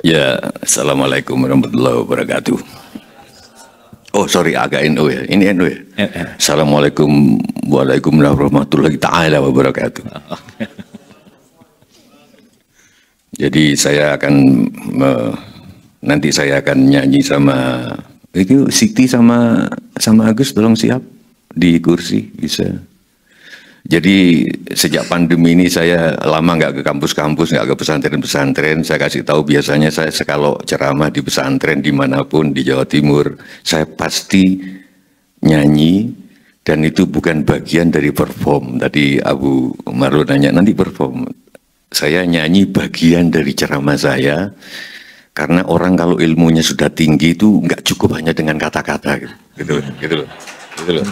Ya, Assalamualaikum warahmatullahi wabarakatuh. Oh sorry, agak NU ya, ini NU ya. Assalamualaikum warahmatullahi ta'ala wabarakatuh. Jadi saya akan nanti saya akan nyanyi sama itu Siti sama Agus, tolong siap di kursi bisa. Jadi sejak pandemi ini saya lama nggak ke kampus-kampus, nggak ke pesantren-pesantren. Saya kasih tahu biasanya saya kalau ceramah di pesantren dimanapun di Jawa Timur, saya pasti nyanyi dan itu bukan bagian dari perform. Tadi Abu Marlo nanya nanti perform. Saya nyanyi bagian dari ceramah saya karena orang kalau ilmunya sudah tinggi itu nggak cukup hanya dengan kata-kata gitu loh.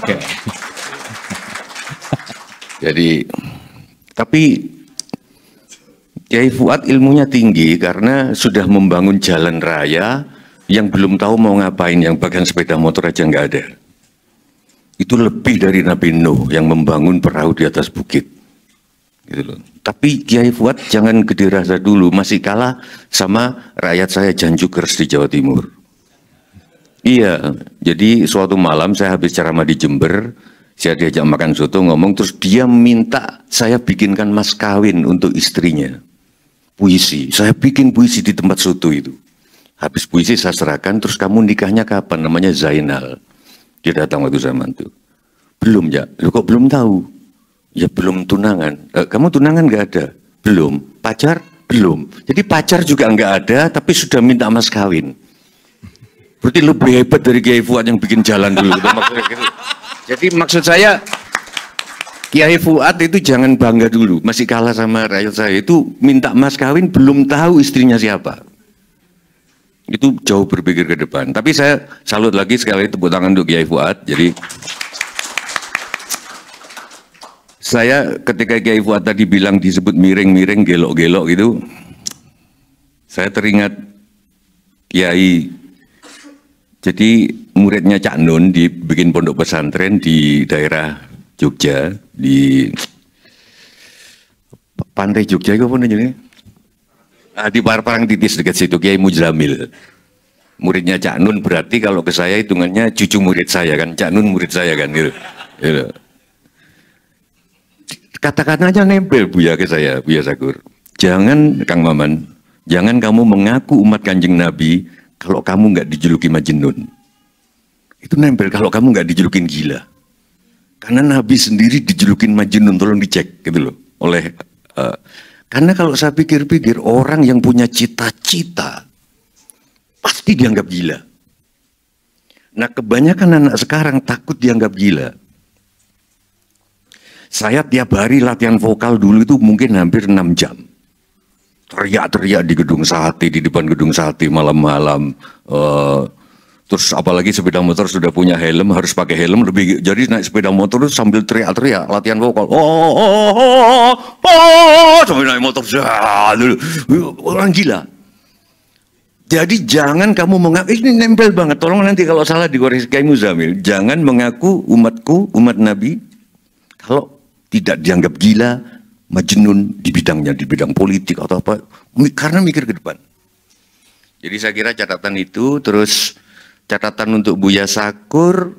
Okay. Jadi, tapi Kiai Fuad ilmunya tinggi karena sudah membangun jalan raya yang belum tahu mau ngapain, yang bagian sepeda motor aja nggak ada. Itu lebih dari Nabi Nuh yang membangun perahu di atas bukit. Gitu loh. Tapi Kiai Fuad jangan gede rasa dulu, masih kalah sama rakyat saya Janjukers di Jawa Timur. Iya, jadi suatu malam saya habis ceramah di Jember, saya diajak makan soto, ngomong, terus dia minta saya bikinkan mas kawin untuk istrinya. Puisi, saya bikin puisi di tempat soto itu. Habis puisi saya serahkan, terus kamu nikahnya kapan? Namanya Zainal. Dia datang waktu zaman itu. Belum ya, lu kok belum tahu? Ya belum tunangan. Kamu tunangan nggak ada? Belum. Pacar? Belum. Jadi pacar juga nggak ada, tapi sudah minta mas kawin. Berarti lebih hebat dari Kiai Fuad yang bikin jalan dulu. Jadi maksud saya, Kiai Fuad itu jangan bangga dulu, masih kalah sama rakyat saya. Itu minta mas kawin belum tahu istrinya siapa. Itu jauh berpikir ke depan. Tapi saya salut lagi sekali tepuk tangan untuk Kiai Fuad. Jadi saya ketika Kiai Fuad tadi bilang disebut miring-miring, gelok-gelok gitu, saya teringat Kiai. Jadi muridnya Cak Nun dibikin pondok pesantren di daerah Jogja, di pantai Jogja itu apa namanya? Di Parangtritis dekat situ, Kiai Mujamil. Muridnya Cak Nun, berarti kalau ke saya hitungannya cucu murid saya kan, Cak Nun murid saya kan gitu. Kata-katanya nempel Buya ke saya, Buya Sakur. Jangan Kang Maman, jangan kamu mengaku umat Kanjeng Nabi kalau kamu nggak dijuluki Majnun. Itu nempel kalau kamu nggak dijulukin gila. Karena Nabi sendiri dijulukin Majnun, tolong dicek gitu loh. Karena kalau saya pikir-pikir orang yang punya cita-cita pasti dianggap gila. Nah kebanyakan anak sekarang takut dianggap gila. Saya tiap hari latihan vokal dulu itu mungkin hampir 6 jam. Teriak-teriak di gedung sate, di depan gedung sate malam-malam. Terus apalagi sepeda motor sudah punya helm, harus pakai helm lebih. Jadi naik sepeda motor itu sambil teriak-teriak, latihan vokal. Sambil naik motor dulu. Orang gila. Jadi jangan kamu mengaku, ini nempel banget. Tolong nanti kalau salah dikoreksi Kiai Muzamil. Jangan mengaku umatku, umat Nabi, kalau tidak dianggap gila, Majnun di bidangnya, di bidang politik atau apa, karena mikir ke depan. Jadi saya kira catatan itu. Terus catatan untuk Buya Sakur,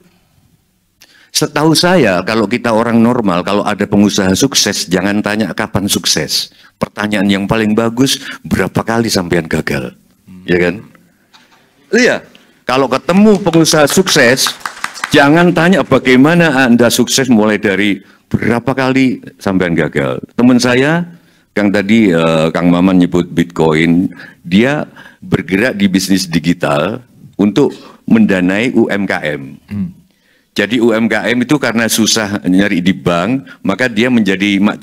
setahu saya kalau kita orang normal, kalau ada pengusaha sukses, jangan tanya kapan sukses. Pertanyaan yang paling bagus, berapa kali sampean gagal, ya kan? Iya, kalau ketemu pengusaha sukses, jangan tanya bagaimana Anda sukses mulai dari berapa kali sampean gagal. Teman saya, Kang tadi Kang Maman nyebut Bitcoin, dia bergerak di bisnis digital untuk mendanai UMKM. Jadi UMKM itu karena susah nyari di bank, maka dia menjadi mak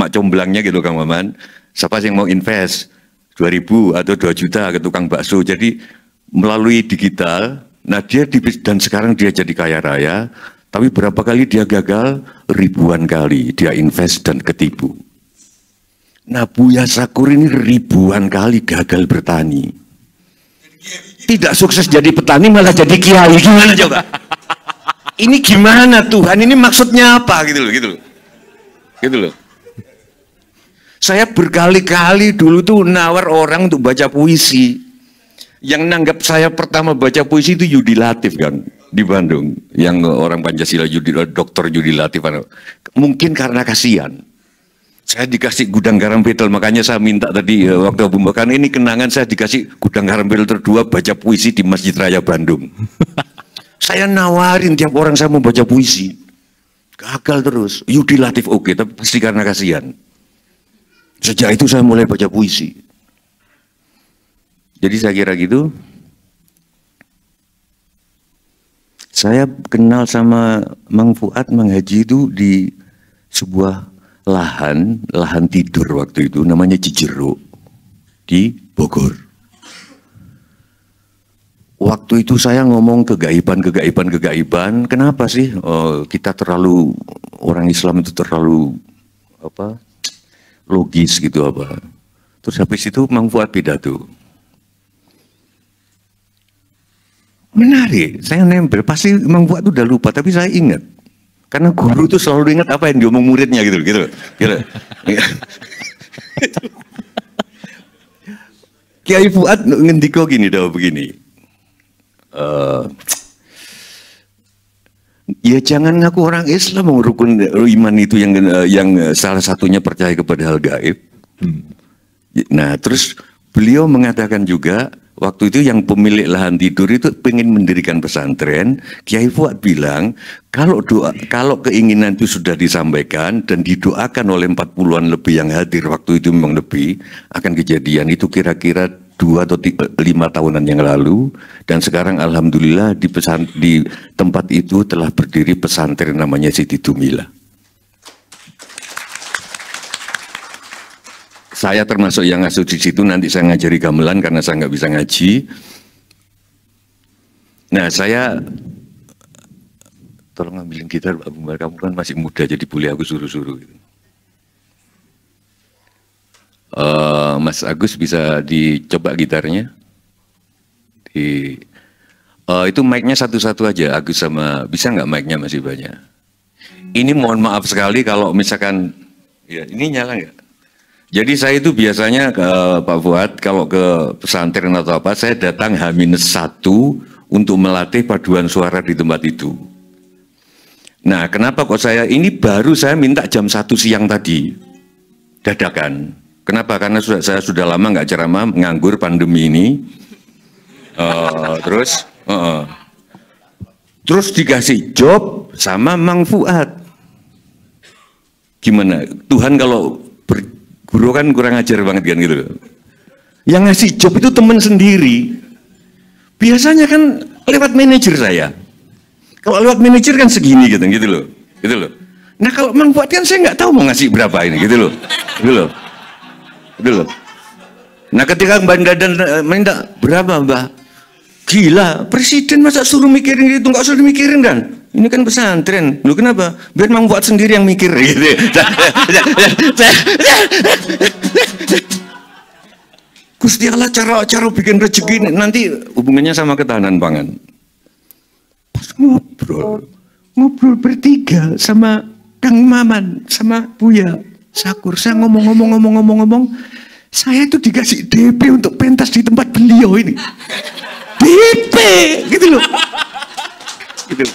comblangnya gitu Kang Maman. Siapa yang mau invest 2.000 atau 2 juta ke tukang bakso. Jadi melalui digital, nah dia dan sekarang dia jadi kaya raya. Tapi berapa kali dia gagal? Ribuan kali dia invest dan ketipu. Nah Buya Sakur ini ribuan kali gagal bertani. Tidak sukses jadi petani malah jadi kiai. Gimana coba? Ini gimana Tuhan? Ini maksudnya apa? Gitu loh. Saya berkali-kali dulu tuh nawar orang untuk baca puisi. Yang nanggap saya pertama baca puisi itu Yudi Latif kan di Bandung, yang orang Pancasila Dr. Yudi Latif. Mungkin karena kasihan. Saya dikasih gudang garam betel, makanya saya minta tadi waktu pembukaan ini kenangan saya dikasih gudang garam betel 2 baca puisi di Masjid Raya Bandung. Saya nawarin tiap orang saya mau baca puisi, gagal terus. Yudi Latif oke, tapi pasti karena kasihan. Sejak itu saya mulai baca puisi. Jadi saya kira gitu. Saya kenal sama Mang Fuad, Mang Haji itu di sebuah lahan tidur waktu itu, namanya Cijeruk di Bogor. Waktu itu saya ngomong kegaiban. Kenapa sih kita terlalu, orang Islam itu terlalu logis gitu apa. Terus habis itu Mang Fuad pidato. Menarik, saya nempel, pasti Mang Fuad udah lupa, tapi saya ingat. Karena guru itu selalu ingat apa yang diomong muridnya gitu. Kiai Fuad ngendiko gini, begini. Ya jangan ngaku orang Islam, rukun iman itu yang salah satunya percaya kepada hal gaib. Nah, terus beliau mengatakan juga, waktu itu yang pemilik lahan tidur itu pengen mendirikan pesantren. Kiai Fuad bilang, kalau keinginan itu sudah disampaikan dan didoakan oleh 40-an lebih yang hadir waktu itu, memang lebih akan kejadian. Itu kira-kira 2 atau 5 tahunan yang lalu, dan sekarang alhamdulillah di tempat itu telah berdiri pesantren namanya Siti Dumila. Saya termasuk yang ngasuh di situ, nanti saya ngajari gamelan karena saya nggak bisa ngaji. Nah, saya tolong ambilin gitar, Pak Bumbar, kamu kan masih muda jadi boleh aku suruh-suruh gitu. Mas Agus bisa dicoba gitarnya. Itu mic-nya satu-satu aja, Agus sama, bisa nggak mic-nya masih banyak? Ini mohon maaf sekali kalau misalkan, ya ini nyala nggak? Jadi saya itu biasanya ke Pak Fuad, kalau ke pesantren atau apa, saya datang H-1 untuk melatih paduan suara di tempat itu. Nah, kenapa kok saya minta jam 1 siang tadi, dadakan. Kenapa? Karena saya sudah lama nggak ceramah, nganggur pandemi ini. Terus dikasih job sama Mang Fuad. Gimana? Tuhan kalau guru kan kurang ajar banget kan gitu. Yang ngasih job itu teman sendiri. Biasanya kan lewat manajer saya. Kalau lewat manajer kan segini gitu loh. Nah kalau Mang Fuad kan saya nggak tahu mau ngasih berapa ini gitu loh. Nah ketika Mbak Dadan minta berapa Mbak? Gila, presiden masa suruh mikirin itu, nggak usah dimikirin kan? Ini kan pesantren, lu kenapa? Biar Mang Fuad sendiri yang mikir gitu. Gusti Allah cara bikin rezeki nanti hubungannya sama ketahanan pangan. Pas ngobrol bertiga sama Kang Maman sama Buya Sakur, saya ngomong, saya itu dikasih DP untuk pentas di tempat beliau ini. DP gitu loh. Gitu.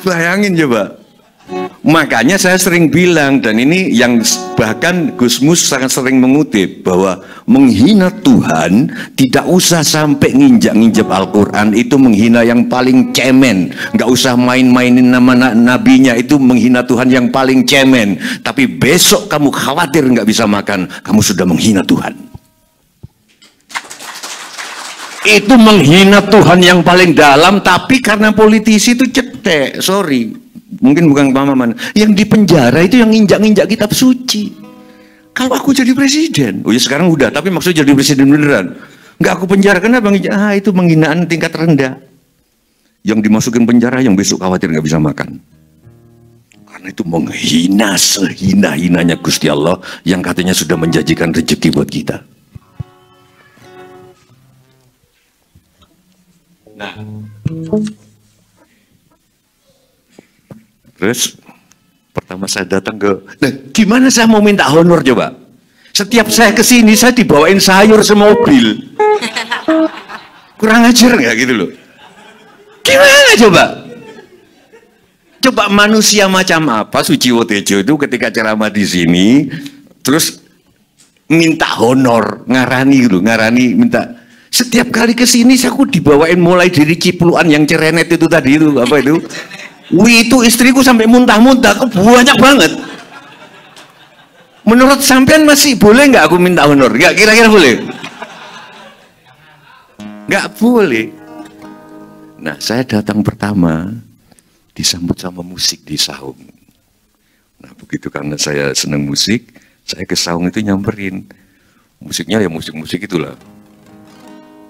Bayangin coba. Makanya saya sering bilang, dan ini yang bahkan Gus Mus sangat sering mengutip, bahwa menghina Tuhan tidak usah sampai nginjak-nginjak Al-Quran, itu menghina yang paling cemen. Nggak usah main-mainin nama nabinya, itu menghina Tuhan yang paling cemen. Tapi besok kamu khawatir nggak bisa makan, kamu sudah menghina Tuhan. Itu menghina Tuhan yang paling dalam, tapi karena politisi itu cetek, sorry, mungkin bukan pemahaman, yang di penjara itu yang nginjak-nginjak kitab suci. Kalau aku jadi presiden, oh ya sekarang udah, tapi maksudnya jadi presiden beneran, nggak aku penjara, kenapa nginjak? Itu menghinaan tingkat rendah. Yang dimasukin penjara yang besok khawatir nggak bisa makan. Karena itu menghina sehina-hinanya Gusti Allah yang katanya sudah menjanjikan rezeki buat kita. Nah, terus pertama saya datang nah gimana saya mau minta honor coba? Setiap saya kesini saya dibawain sayur semobil. Kurang ajar nggak gitu loh. Gimana coba? Coba manusia macam apa Suciwo Tejo itu ketika ceramah di sini, terus minta honor, ngarani gitu, ngarani minta. Setiap kali ke sini aku dibawain mulai dari cipluan yang cerenet itu tadi itu apa itu? Wih itu istriku sampai muntah-muntah, banyak banget. Menurut sampean masih boleh nggak aku minta honor? Nggak, kira-kira boleh? Nggak boleh. Nah saya datang pertama disambut sama musik di saung. Nah begitu karena saya senang musik, saya ke saung itu nyamperin. Musiknya ya musik-musik itulah.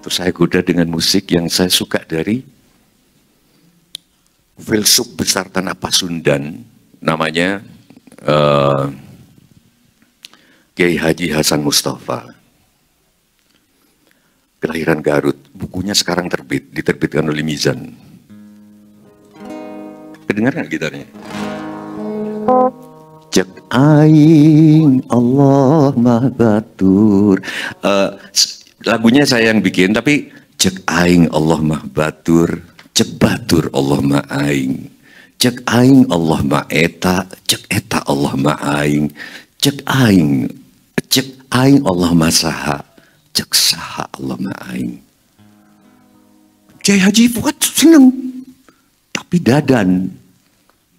Terus saya goda dengan musik yang saya suka dari filsuf besar tanah Pasundan, namanya Kiai Haji Hasan Mustafa. Kelahiran Garut, bukunya sekarang diterbitkan oleh Mizan. Kedengaran gitarnya? Cek aing Allah mah batur. Lagunya saya yang bikin, tapi cek aing Allah mah batur, cek batur Allah mah aing, cek aing Allah mah eta, cek eta Allah mah aing, cek aing Allah mah saha, cek saha Allah mah aing. Kiai Haji Fuad seneng, tapi dadan.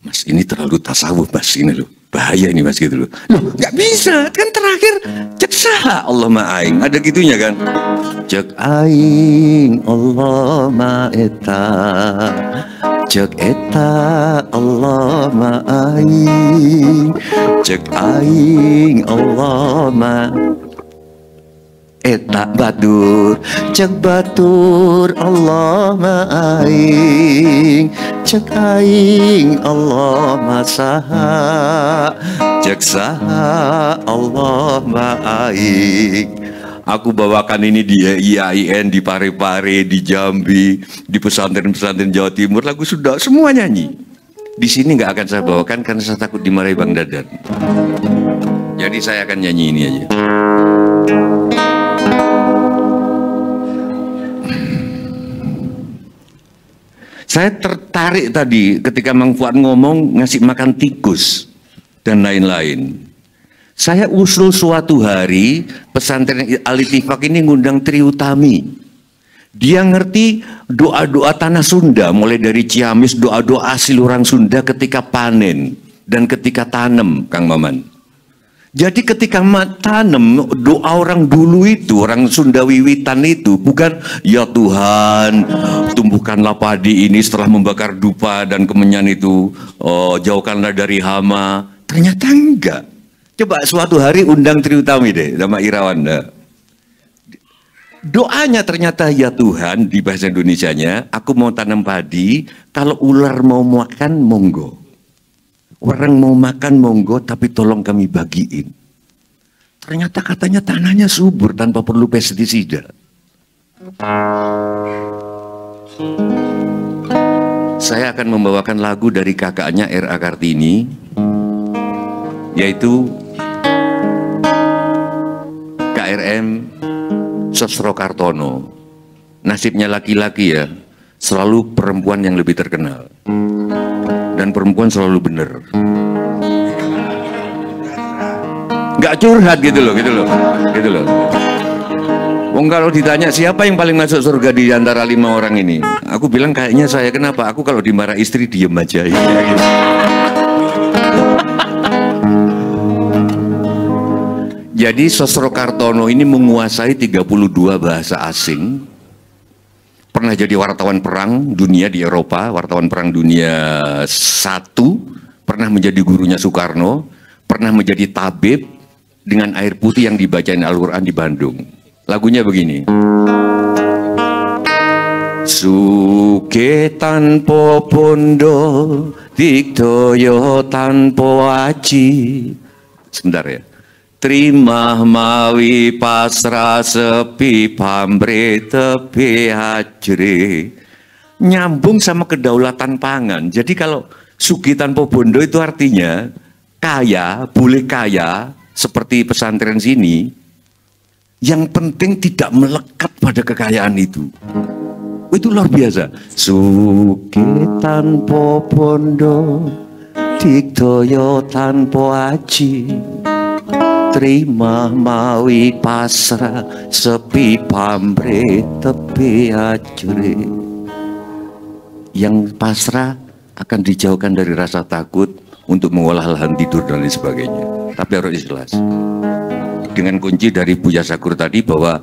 Mas ini terlalu tasawuf mas ini loh, bahaya ini mas gitu loh. Loh nggak bisa kan terakhir cek saha Allah ma aing, ada gitunya kan. Cek aing Allah ma eta, cek eta Allah ma aing, cek aing Allah ma eta batur, cek batur Allah ma aing, cek aing Allah ma saha, cek saha Allah ma aing. Aku bawakan ini di IAIN, di Parepare, di Jambi, di pesantren-pesantren Jawa Timur, lagu Sunda semua nyanyi. Di sini nggak akan saya bawakan karena saya takut dimarahi Bang Dadan. Jadi saya akan nyanyi ini aja. Saya tertarik tadi ketika Mang Fuad ngomong ngasih makan tikus dan lain-lain. Saya usul suatu hari pesantren Al-Ittifaq ini ngundang Tri Utami. Dia ngerti doa-doa tanah Sunda, mulai dari Ciamis, doa-doa asli orang Sunda ketika panen dan ketika tanam, Kang Maman. Jadi ketika tanam, doa orang dulu itu, orang Sunda wiwitan itu, bukan ya Tuhan, tumbuhkanlah padi ini setelah membakar dupa dan kemenyan itu, jauhkanlah dari hama. Ternyata enggak. Coba suatu hari undang Tri Utami deh, sama Irawan. Doanya ternyata ya Tuhan, di bahasa Indonesianya, aku mau tanam padi, kalau ular mau makan, monggo. Orang mau makan monggo, tapi tolong kami bagiin. Ternyata katanya tanahnya subur tanpa perlu pestisida. Saya akan membawakan lagu dari kakaknya R.A. Kartini, yaitu KRM Sosro Kartono. Nasibnya laki-laki ya, selalu perempuan yang lebih terkenal. Dan perempuan selalu benar. Nggak curhat gitu loh. Wong kalau ditanya siapa yang paling masuk surga di antara 5 orang ini, aku bilang kayaknya saya. Kenapa? Aku kalau dimarah istri diem aja. Ya, gitu. Jadi Sosro Kartono ini menguasai 32 bahasa asing. Pernah jadi wartawan perang dunia di Eropa, wartawan perang dunia 1, pernah menjadi gurunya Soekarno, pernah menjadi tabib dengan air putih yang dibacain Al-Quran di Bandung. Lagunya begini. Suke tanpa pondo, diktoyo tanpa aji. Sebentar ya. Terima mawi pasrah sepi pambre tepi hajre. Nyambung sama kedaulatan pangan. Jadi kalau sugi tanpa bondo itu artinya kaya, boleh kaya seperti pesantren sini. Yang penting tidak melekat pada kekayaan itu. Itu luar biasa. Suke tanpa bondo, digdaya tanpa aji, terima mawi pasrah, sepi pamrih tepi ajri. Yang pasrah akan dijauhkan dari rasa takut untuk mengolah lahan tidur dan lain sebagainya. Tapi harus ikhlas. Dengan kunci dari Buya Sakur tadi bahwa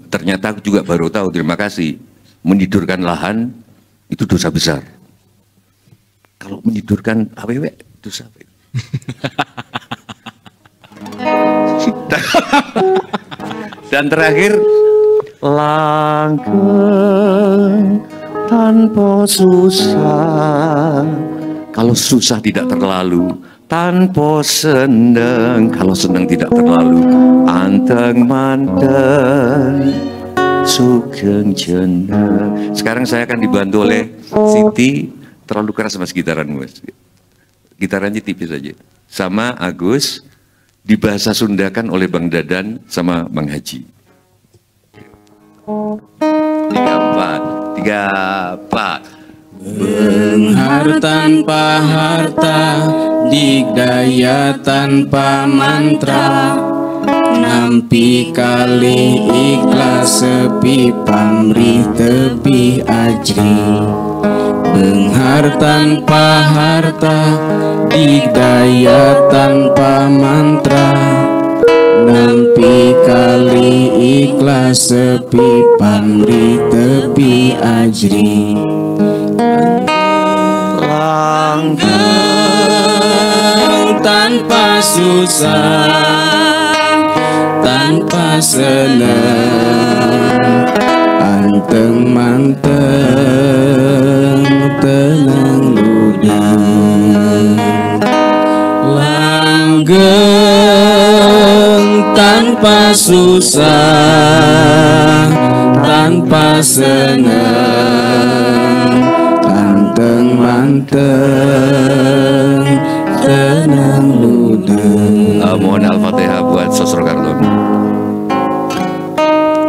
ternyata aku juga baru tahu, terima kasih, menidurkan lahan itu dosa besar. Kalau menidurkan AWW dosa apa? Dan terakhir, langgeng tanpa susah. Kalau susah tidak terlalu, tanpa senang. Kalau senang tidak terlalu, anteng manteng sugeng jeneng. Sekarang saya akan dibantu oleh Siti. Terlalu keras mas gitaranmu, mas. Gitarannya tipis aja. Sama Agus, dibahasa Sundakan oleh Bang Dadan sama Bang Haji. 3, 4, 3, 4. Benghar tanpa harta, digdaya tanpa mantra, nampi kali ikhlas sepi pamrih tepi ajri. Benghar tanpa harta, digdaya tanpa mantra, nampi kali ikhlas sepi pamrih tepi ajri. Langgeng tanpa susah, tanpa senang, anteng manteng tenang ludang. Langgeng tanpa susah, tanpa senang, anteng manteng tenang ludeng. Mohon Al-Fatihah buat Sosro Kartono.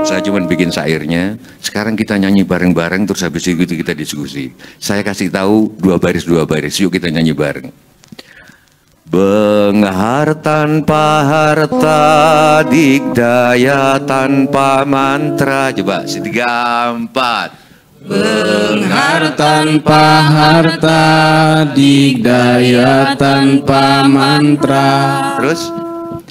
Saya cuma bikin syairnya. Sekarang kita nyanyi bareng-bareng, terus habis itu kita diskusi. Saya kasih tahu 2 baris. Yuk kita nyanyi bareng. Benghar tanpa harta, digdaya tanpa mantra. Coba 3, 4. Benghar tanpa harta, digdaya tanpa mantra, Terus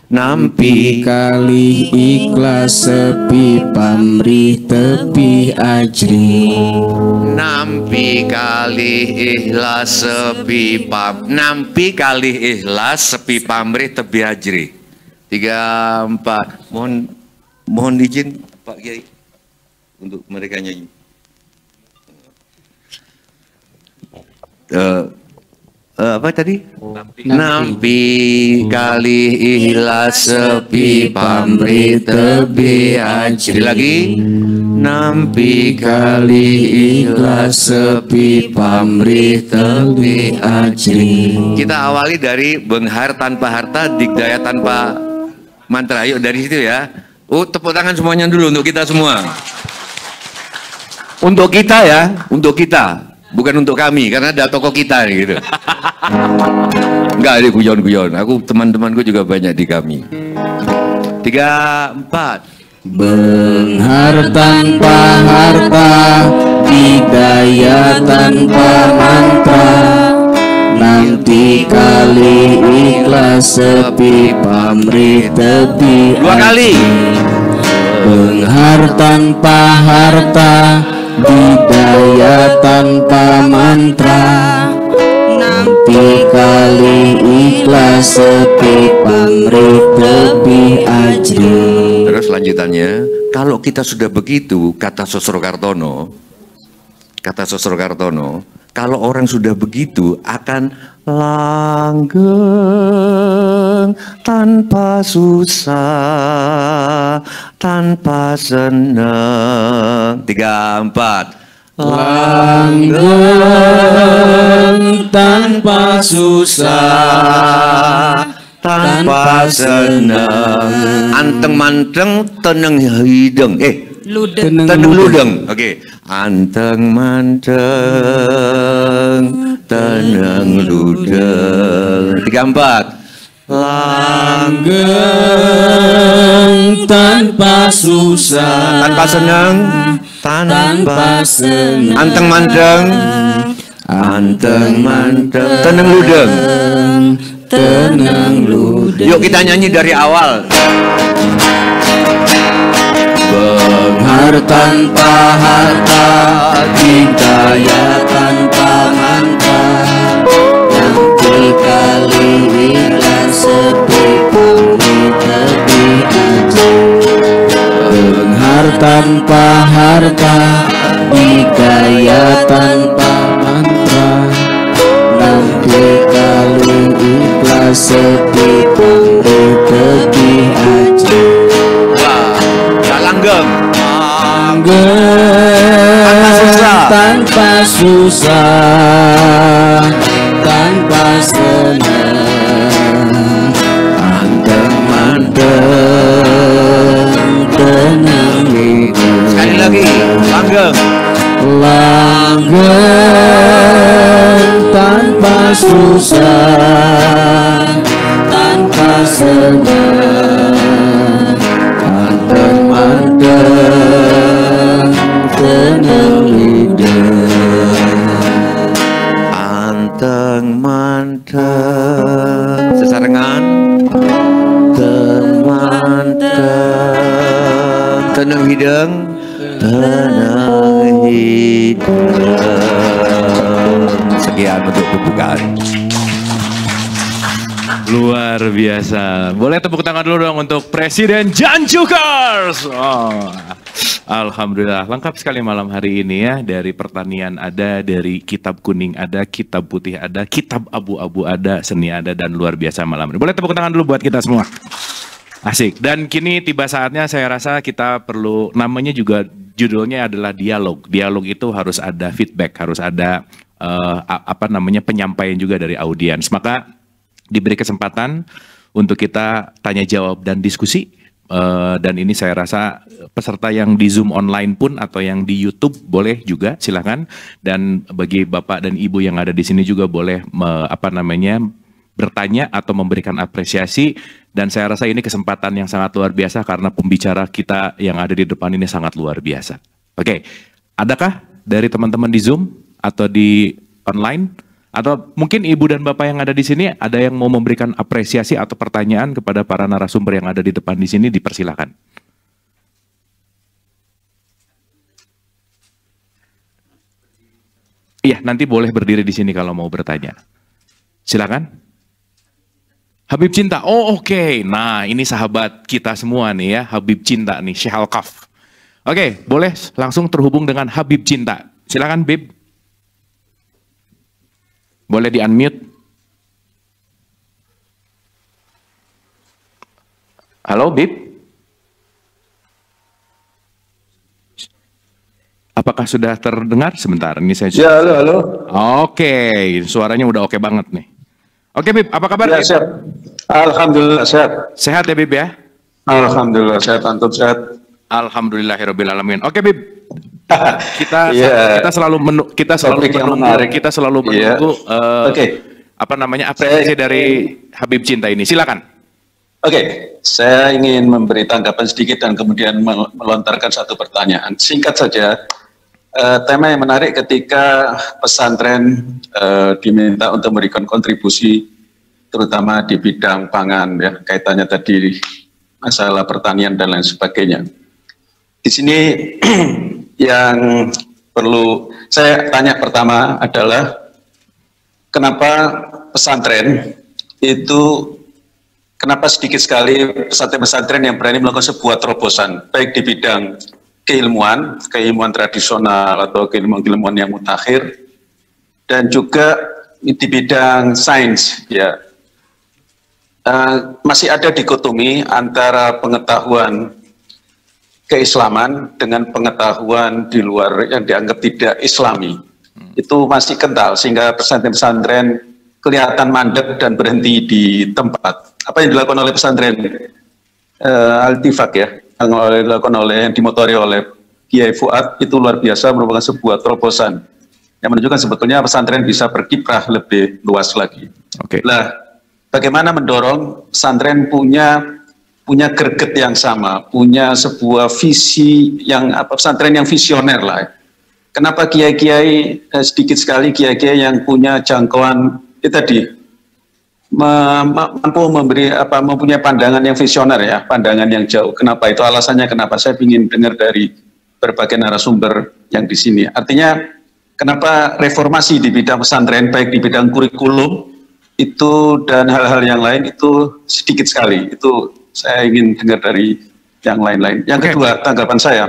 nampi kali ikhlas sepi pamrih tepi ajri. nampi kali ikhlas sepi nampi kali ikhlas sepi pamrih tebi ajri. 3, 4. Mohon izin Pak Kiai untuk mereka nyanyi. Apa tadi? Nampi kali ikhlas sepi pamrih tebi ajri. Lagi. Nampi kali ikhlas sepi pamrih tebi ajri. Kita awali dari benghar tanpa harta, digdaya tanpa mantra. Yuk dari situ ya. Tepuk tangan semuanya dulu untuk kita semua. Untuk kita ya, untuk kita. Bukan untuk kami, karena ada toko kita gitu. Enggak ada guyon-guyon. Aku teman-temanku juga banyak di kami. 3, 4. Benghar tanpa harta, digdaya tanpa mantra, nanti kali ikhlas sepi pamrih tepi. 2 kali. Benghar tanpa harta, digdaya tanpa mantra, nampi kali ikhlas sepi pamrih tepi ajri. Terus lanjutannya, kalau kita sudah begitu, kata Sosro Kartono, kalau orang sudah begitu akan langgeng tanpa susah, tanpa senang. 3, 4. Langgeng tanpa susah, tanpa senang, anteng manteng tenang hideng. Teneng ludeng. Oke. Anteng manteng teneng ludeng. 3, 4. Langgeng tanpa susah, Tanpa seneng, tanpa senang. anteng manteng, anteng manteng teneng ludeng. Tenang ludeng. Yuk kita nyanyi dari awal. Benghar tanpa harta, hidayah tanpa mantra, nanti kali ikhlas sepi pamit tepi aja. Benghar tanpa harta, hidayah tanpa mantra, nanti kali ikhlas sepi pamit tepi aja. Langgeng. Tanpa susah, tanpa senang, anteng manteng tenang hidup. Sekali lagi, langgeng. Langgeng tanpa susah, tanpa senang, anteng manteng tenang hidup. Anteng manteng. Sesarengan. Manteng tenang hidung, tenang hidung. Sekian untuk pembukaan. Luar biasa. Boleh tepuk tangan dulu dong untuk Presiden Jan Jukars. Oh, alhamdulillah lengkap sekali malam hari ini ya. Dari pertanian ada, dari kitab kuning ada, kitab putih ada, kitab abu-abu ada, seni ada, dan luar biasa malam ini. Boleh tepuk tangan dulu buat kita semua. Asik. Dan kini tiba saatnya saya rasa kita perlu, namanya juga judulnya adalah dialog. Dialog itu harus ada feedback, harus ada penyampaian juga dari audiens. Maka diberi kesempatan untuk kita tanya jawab dan diskusi. Dan ini saya rasa peserta yang di Zoom online pun atau yang di YouTube boleh juga, silakan. Dan bagi Bapak dan Ibu yang ada di sini juga boleh bertanya atau memberikan apresiasi. Dan saya rasa ini kesempatan yang sangat luar biasa karena pembicara kita yang ada di depan ini sangat luar biasa. Oke, adakah dari teman-teman di Zoom atau di online, atau mungkin Ibu dan Bapak yang ada di sini ada yang mau memberikan apresiasi atau pertanyaan kepada para narasumber yang ada di depan di sini, dipersilakan. Iya, nanti boleh berdiri di sini kalau mau bertanya. Silakan. Habib Cinta, oh oke. Nah ini sahabat kita semua nih ya, Habib Cinta nih, Syekh Al-Kaf. Oke, boleh langsung terhubung dengan Habib Cinta. Silakan Bib. Boleh di-unmute. Halo Bib. Apakah sudah terdengar? Sebentar, ini saya... Ya, halo. Oke, suaranya udah oke banget nih. Oke Bib, apa kabar? Ya, sehat. Alhamdulillah sehat. Sehat ya Bib ya? Alhamdulillah sehat, antum sehat. Alhamdulillahirobbilalamin. Oke Bib, kita selalu menunggu apresiasi dari Habib Cinta ini. Silakan. Oke, saya ingin memberi tanggapan sedikit dan kemudian melontarkan satu pertanyaan. Singkat saja, tema yang menarik ketika pesantren diminta untuk memberikan kontribusi terutama di bidang pangan ya, kaitannya tadi masalah pertanian dan lain sebagainya. Di sini yang perlu saya tanya pertama adalah kenapa pesantren itu, kenapa sedikit sekali pesantren-pesantren yang berani melakukan sebuah terobosan baik di bidang keilmuan tradisional atau keilmuan yang mutakhir, dan juga di bidang sains ya. Masih ada dikotomi antara pengetahuan keislaman dengan pengetahuan di luar yang dianggap tidak islami. Itu masih kental sehingga pesantren-pesantren kelihatan mandek dan berhenti di tempat. Apa yang dilakukan oleh pesantren Al-Tifak ya, yang dilakukan oleh, yang dimotori oleh Kiai Fuad itu luar biasa, merupakan sebuah terobosan yang menunjukkan sebetulnya pesantren bisa berkiprah lebih luas lagi. Oke. Nah, bagaimana mendorong pesantren punya greget yang sama, punya sebuah visi yang pesantren yang visioner lah. Kenapa kiai-kiai sedikit sekali kiai-kiai yang punya jangkauan itu tadi mampu mempunyai pandangan yang visioner ya, pandangan yang jauh. Kenapa itu alasannya? Kenapa saya ingin dengar dari berbagai narasumber yang di sini. Artinya kenapa reformasi di bidang pesantren baik di bidang kurikulum itu dan hal-hal yang lain itu sedikit sekali. Itu saya ingin dengar dari yang lain-lain. Yang kedua, tanggapan saya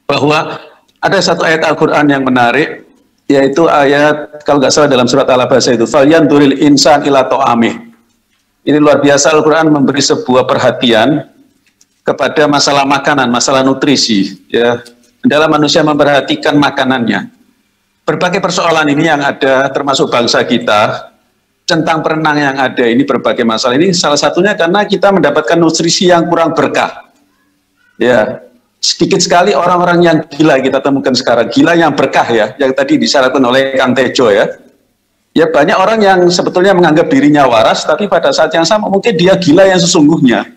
bahwa ada satu ayat Al-Quran yang menarik, yaitu ayat, kalau nggak salah dalam surat Al-Abasa itu, "Falyanzuril insan ila ta'amih." Ini luar biasa, Al-Quran memberi sebuah perhatian kepada masalah makanan, masalah nutrisi. Ya, dalam manusia memperhatikan makanannya. Berbagai persoalan ini yang ada, termasuk bangsa kita, centang perenang yang ada ini, berbagai masalah ini, salah satunya karena kita mendapatkan nutrisi yang kurang berkah. Ya, sedikit sekali orang-orang yang gila kita temukan sekarang, gila yang berkah ya, yang tadi disyaratkan oleh Kang Tejo ya. Ya banyak orang yang sebetulnya menganggap dirinya waras, tapi pada saat yang sama mungkin dia gila yang sesungguhnya.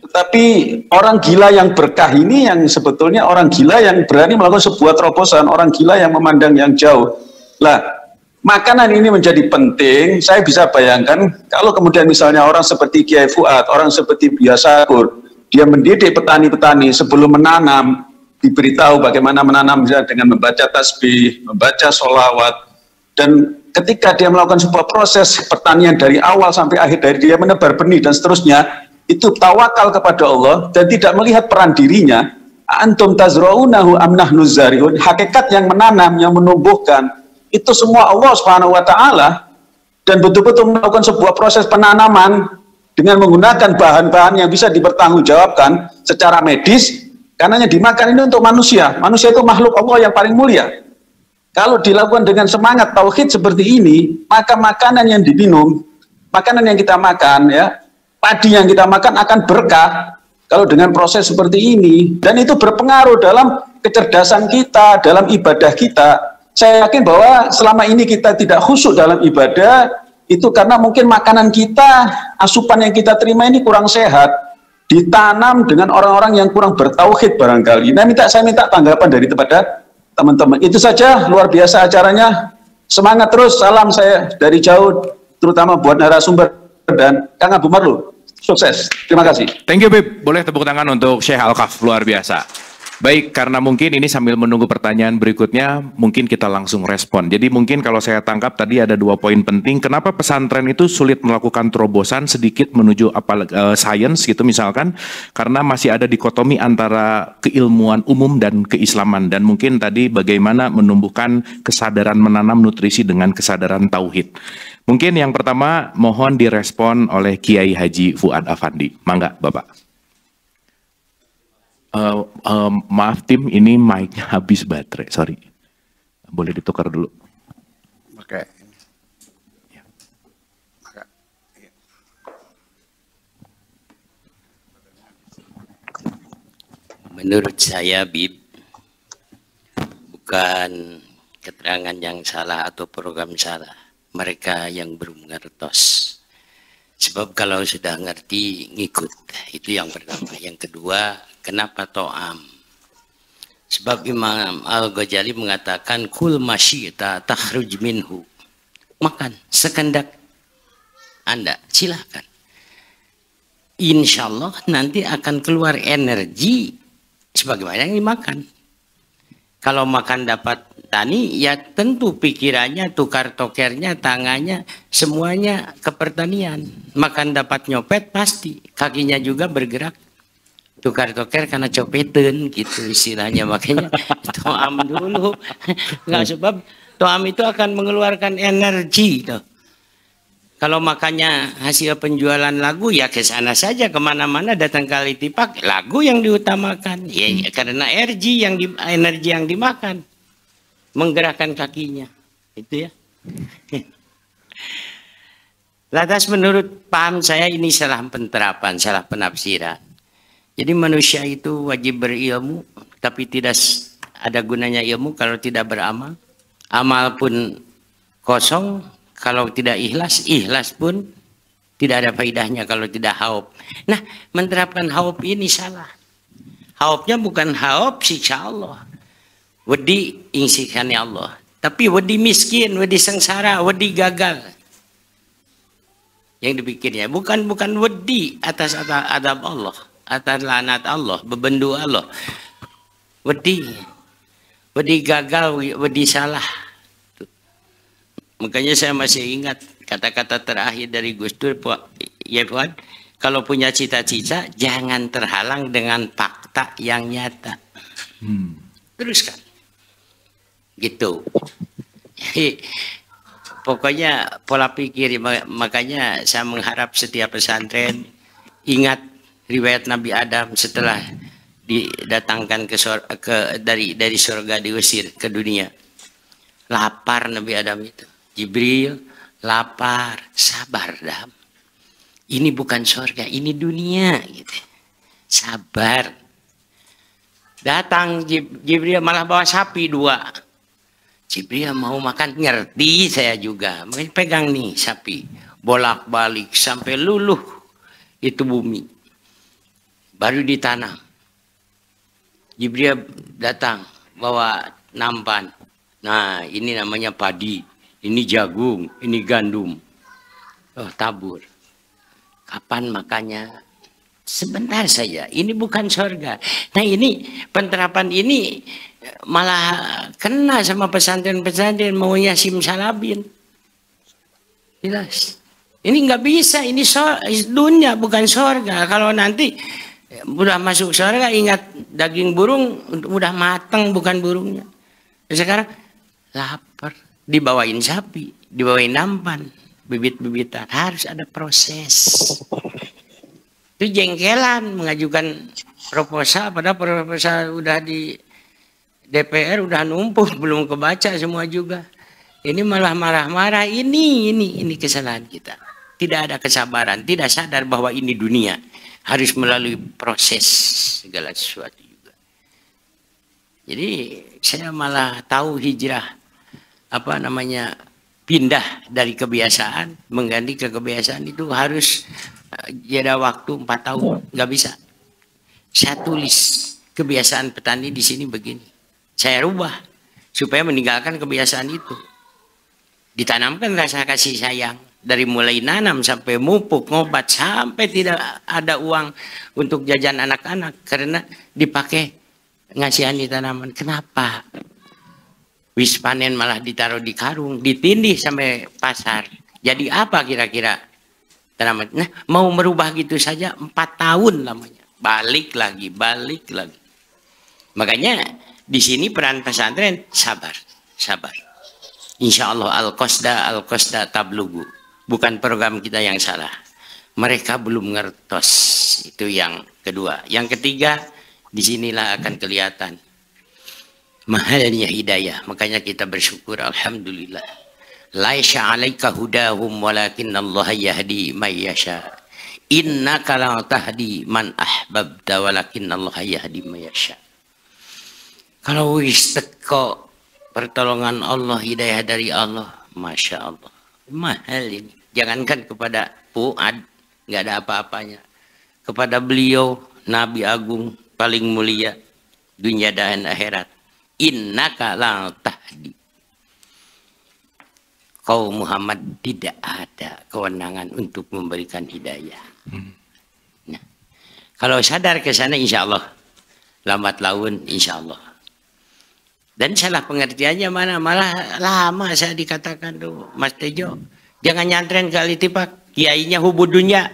Tetapi orang gila yang berkah ini yang sebetulnya orang gila yang berani melakukan sebuah terobosan, orang gila yang memandang yang jauh. Lah, makanan ini menjadi penting. Saya bisa bayangkan kalau kemudian misalnya orang seperti Kiai Fuad, orang seperti Buya Sakur, dia mendidik petani-petani sebelum menanam, diberitahu bagaimana menanam dengan membaca tasbih, membaca sholawat, dan ketika dia melakukan sebuah proses pertanian dari awal sampai akhir, dari dia menebar benih dan seterusnya, itu tawakal kepada Allah dan tidak melihat peran dirinya. Antum tazra'unahu am nahnu zari'un. Hakikat yang menanam, yang menumbuhkan, itu semua Allah Subhanahu wa taala, dan betul-betul melakukan sebuah proses penanaman dengan menggunakan bahan-bahan yang bisa dipertanggungjawabkan secara medis, karenanya dimakan ini untuk manusia. Manusia itu makhluk Allah yang paling mulia. Kalau dilakukan dengan semangat tauhid seperti ini, maka makanan yang diminum, makanan yang kita makan ya, padi yang kita makan akan berkah kalau dengan proses seperti ini, dan itu berpengaruh dalam kecerdasan kita, dalam ibadah kita. Saya yakin bahwa selama ini kita tidak khusyuk dalam ibadah, itu karena mungkin makanan kita, asupan yang kita terima ini kurang sehat, ditanam dengan orang-orang yang kurang bertauhid barangkali. Nah, saya minta tanggapan dari kepada teman-teman. Itu saja, luar biasa acaranya. Semangat terus, salam saya dari jauh, terutama buat narasumber dan Kang Abu Marlu. Sukses, terima kasih. Thank you, Bib. Boleh tepuk tangan untuk Syekh Al-Kaf, luar biasa. Baik, karena mungkin ini sambil menunggu pertanyaan berikutnya, mungkin kita langsung respon. Jadi mungkin kalau saya tangkap tadi ada 2 poin penting, kenapa pesantren itu sulit melakukan terobosan sedikit menuju science gitu misalkan, karena masih ada dikotomi antara keilmuan umum dan keislaman, dan mungkin tadi bagaimana menumbuhkan kesadaran menanam nutrisi dengan kesadaran tauhid. Mungkin yang pertama mohon direspon oleh Kiai Haji Fuad Afandi. Mangga, Bapak. Maaf tim, ini mic-nya habis baterai, sorry. Boleh ditukar dulu. Oke. Menurut saya, Bib, bukan keterangan yang salah atau program salah. Mereka yang belum ngertos. Sebab kalau sudah ngerti, ngikut. Itu yang pertama. Yang kedua, kenapa to'am? Sebab Imam Al-Ghazali mengatakan, kul masyita takhruj minhu. Makan, sekendak Anda, silahkan. Insya Allah nanti akan keluar energi sebagaimana yang dimakan. Kalau makan dapat tani, ya tentu pikirannya, tukar tokernya, tangannya, semuanya ke pertanian. Makan dapat nyopet, pasti. Kakinya juga bergerak. Tukar toker karena copetan, gitu istilahnya. Makanya to'am dulu. Nggak, sebab to'am itu akan mengeluarkan energi. Tuh. Kalau makannya hasil penjualan lagu, ya ke sana saja, kemana-mana datang kali tipak, lagu yang diutamakan. Ya, karena energi yang dimakan. Menggerakkan kakinya. Itu ya. Lantas menurut paham saya ini salah penerapan, salah penafsiran. Jadi manusia itu wajib berilmu tapi tidak ada gunanya ilmu kalau tidak beramal. Amal pun kosong kalau tidak ikhlas, ikhlas pun tidak ada faedahnya kalau tidak haub. Nah, menerapkan haub ini salah. Haubnya bukan haub siksa Allah. Wedi ingsikannya Allah. Tapi wedi miskin, wedi sengsara, wedi gagal. Yang dipikirnya bukan wedi atas adab Allah, atas laknat Allah, bebendu Allah. Wedi gagal, wedi salah. Makanya saya masih ingat kata-kata terakhir dari Gus Dur, ya Fuad, kalau punya cita-cita jangan terhalang dengan fakta yang nyata. Teruskan. Gitu. Jadi, pokoknya pola pikir, makanya saya mengharap setiap pesantren ingat riwayat Nabi Adam setelah didatangkan dari surga diusir ke dunia. Lapar Nabi Adam itu. Jibril lapar, sabar Adam. Ini bukan surga, ini dunia gitu. Sabar. Datang Jibril malah bawa sapi 2. Jibril mau makan, ngerti saya juga. Makanya pegang nih sapi. Bolak-balik sampai luluh itu bumi. Baru ditanam. Jibril datang bawa nampan. Nah, ini namanya padi. Ini jagung, ini gandum. Oh, tabur. Kapan makannya? Sebentar saja. Ini bukan surga. Nah, ini penerapan ini malah kena sama pesantren-pesantren maunya simsalabin. Jelas. Ini nggak bisa. Ini dunia bukan surga. Kalau nanti udah masuk surga, ingat daging burung udah matang, bukan burungnya. Sekarang lapar, dibawain sapi, dibawain nampan, bibit-bibitan. Harus ada proses. Itu jengkelan mengajukan proposal, padahal proposal udah di DPR udah numpuk, belum kebaca semua juga. Ini malah marah-marah. Ini kesalahan kita. Tidak ada kesabaran, tidak sadar bahwa ini dunia. Harus melalui proses segala sesuatu juga. Jadi saya malah tahu hijrah pindah dari kebiasaan mengganti ke kebiasaan itu harus jeda waktu 4 tahun, nggak bisa. Saya tulis kebiasaan petani di sini begini, saya rubah supaya meninggalkan kebiasaan itu. Ditanamkan rasa kasih sayang dari mulai nanam sampai mupuk, ngobat, sampai tidak ada uang untuk jajan anak-anak karena dipakai ngasihani tanaman. Kenapa? Wis panen malah ditaruh di karung, ditindih sampai pasar. Jadi apa kira-kira tanaman? Nah, mau merubah gitu saja 4 tahun lamanya. Balik lagi. Makanya di sini peran pesantren sabar. Insya Allah al-qasda tablugu. Bukan program kita yang salah. Mereka belum ngertos. Itu yang kedua. Yang ketiga, disinilah akan kelihatan mahalnya hidayah. Makanya kita bersyukur, alhamdulillah. Laisha 'alaika hudahum walakin Allah yahdi may yasha. Innaka la tahdi man ahbabta walakin Allah yahdi may yasha. Kalau wis teko pertolongan Allah, hidayah dari Allah, masya Allah, mahal ini. Jangankan kepada Fuad, nggak ada apa-apanya. Kepada beliau, Nabi Agung paling mulia dunia dan akhirat. Innaka la tahdi. Kau Muhammad tidak ada kewenangan untuk memberikan hidayah. Nah, kalau sadar ke sana, insya Allah lambat laun, insya Allah. Dan salah pengertiannya mana? Malah lama saya dikatakan tuh, Mas Tejo, jangan nyantren ke Alitipak, kiainya hubud dunia.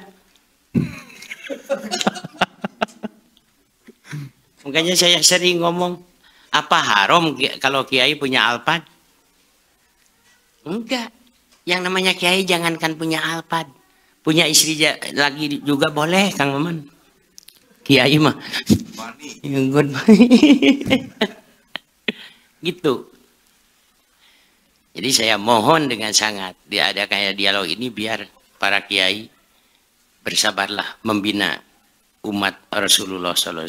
Makanya saya sering ngomong, apa haram kalau kiai punya Alphard? Enggak. Yang namanya kiai jangankan punya Alphard, punya istri lagi juga boleh, Kang Maman. Kiai mah good gitu. Jadi saya mohon dengan sangat diadakannya dialog ini biar para kiai bersabarlah membina umat Rasulullah SAW.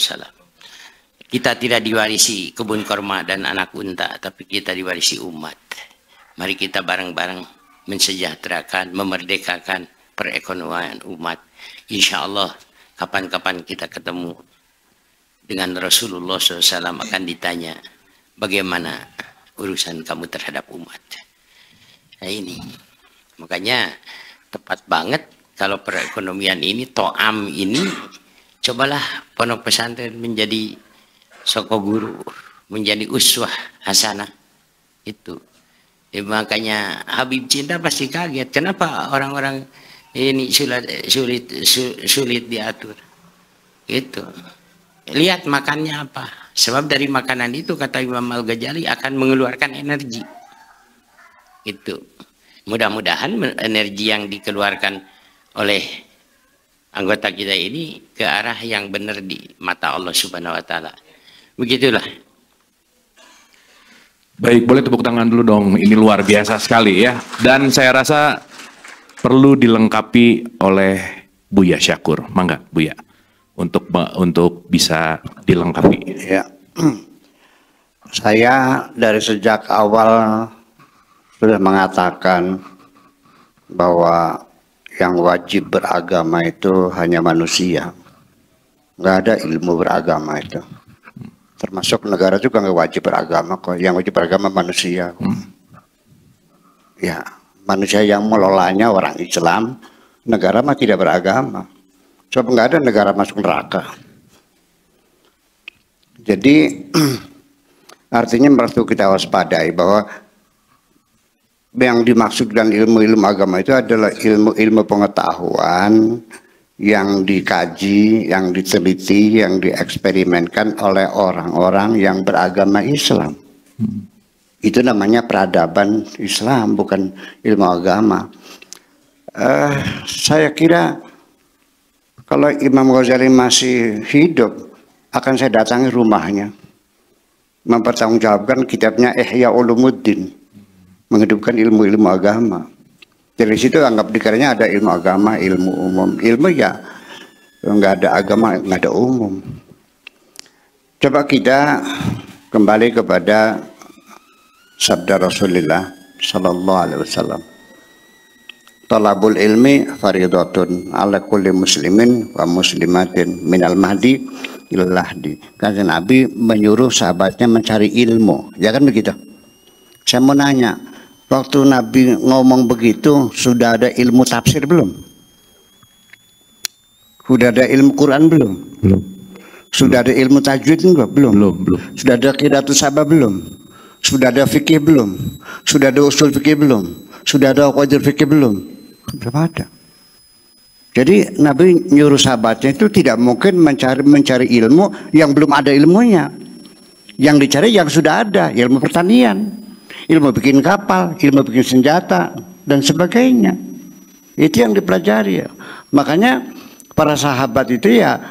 Kita tidak diwarisi kebun korma dan anak unta, tapi kita diwarisi umat. Mari kita bareng-bareng mensejahterakan, memerdekakan perekonomian umat. Insya Allah kapan-kapan kita ketemu dengan Rasulullah SAW akan ditanya, bagaimana urusan kamu terhadap umat. Nah ini, makanya tepat banget kalau perekonomian ini, to'am ini, cobalah pondok pesantren menjadi soko guru, menjadi uswah hasanah. Itu. Makanya Habib Cinta pasti kaget, kenapa orang-orang ini sulit diatur. Itu. Lihat makannya apa. Sebab dari makanan itu kata Imam Al-Ghazali akan mengeluarkan energi. Itu. Mudah-mudahan energi yang dikeluarkan oleh anggota kita ini ke arah yang benar di mata Allah Subhanahu wa taala. Begitulah. Baik, boleh tepuk tangan dulu dong. Ini luar biasa sekali ya. Dan saya rasa perlu dilengkapi oleh Buya Syakur. Mangga, Buya. Untuk bisa dilengkapi. Ya. Saya dari sejak awal sudah mengatakan bahwa yang wajib beragama itu hanya manusia. Nggak ada ilmu beragama itu. Termasuk negara juga nggak wajib beragama kok. Yang wajib beragama manusia. Ya, manusia yang melolanya orang Islam, negara mah tidak beragama. Sebab nggak ada negara masuk neraka. Jadi artinya perlu kita waspadai bahwa yang dimaksud dengan ilmu-ilmu agama itu adalah ilmu-ilmu pengetahuan yang dikaji, yang diteliti, yang dieksperimenkan oleh orang-orang yang beragama Islam. Itu namanya peradaban Islam, bukan ilmu agama. Saya kira kalau Imam Ghazali masih hidup, akan saya datangi rumahnya, mempertanggungjawabkan kitabnya Ihya Ulumuddin, menghidupkan ilmu-ilmu agama. Dari situ anggap dikiranya ada ilmu agama, ilmu umum. Ilmu ya nggak ada agama, nggak ada umum. Coba kita kembali kepada sabda Rasulullah Sallallahu Alaihi Wasallam. Talabul ilmi faridatun ala kulli muslimin wa muslimatin minal mahdi ilal lahdi. Karena Nabi menyuruh sahabatnya mencari ilmu, ya kan begitu? Saya mau nanya, waktu Nabi ngomong begitu, sudah ada ilmu tafsir belum? Sudah ada ilmu Quran belum? Belum. Sudah ada ilmu tajwid enggak? Belum. Belum. Sudah ada qiraatus sabah belum? Sudah ada fikih belum? Sudah ada usul fikih belum? Sudah ada qawaid fikih belum? Belum ada. Jadi Nabi nyuruh sahabatnya itu tidak mungkin mencari ilmu yang belum ada ilmunya. Yang dicari yang sudah ada, ilmu pertanian, ilmu bikin kapal, ilmu bikin senjata, dan sebagainya. Itu yang dipelajari. Makanya para sahabat itu ya,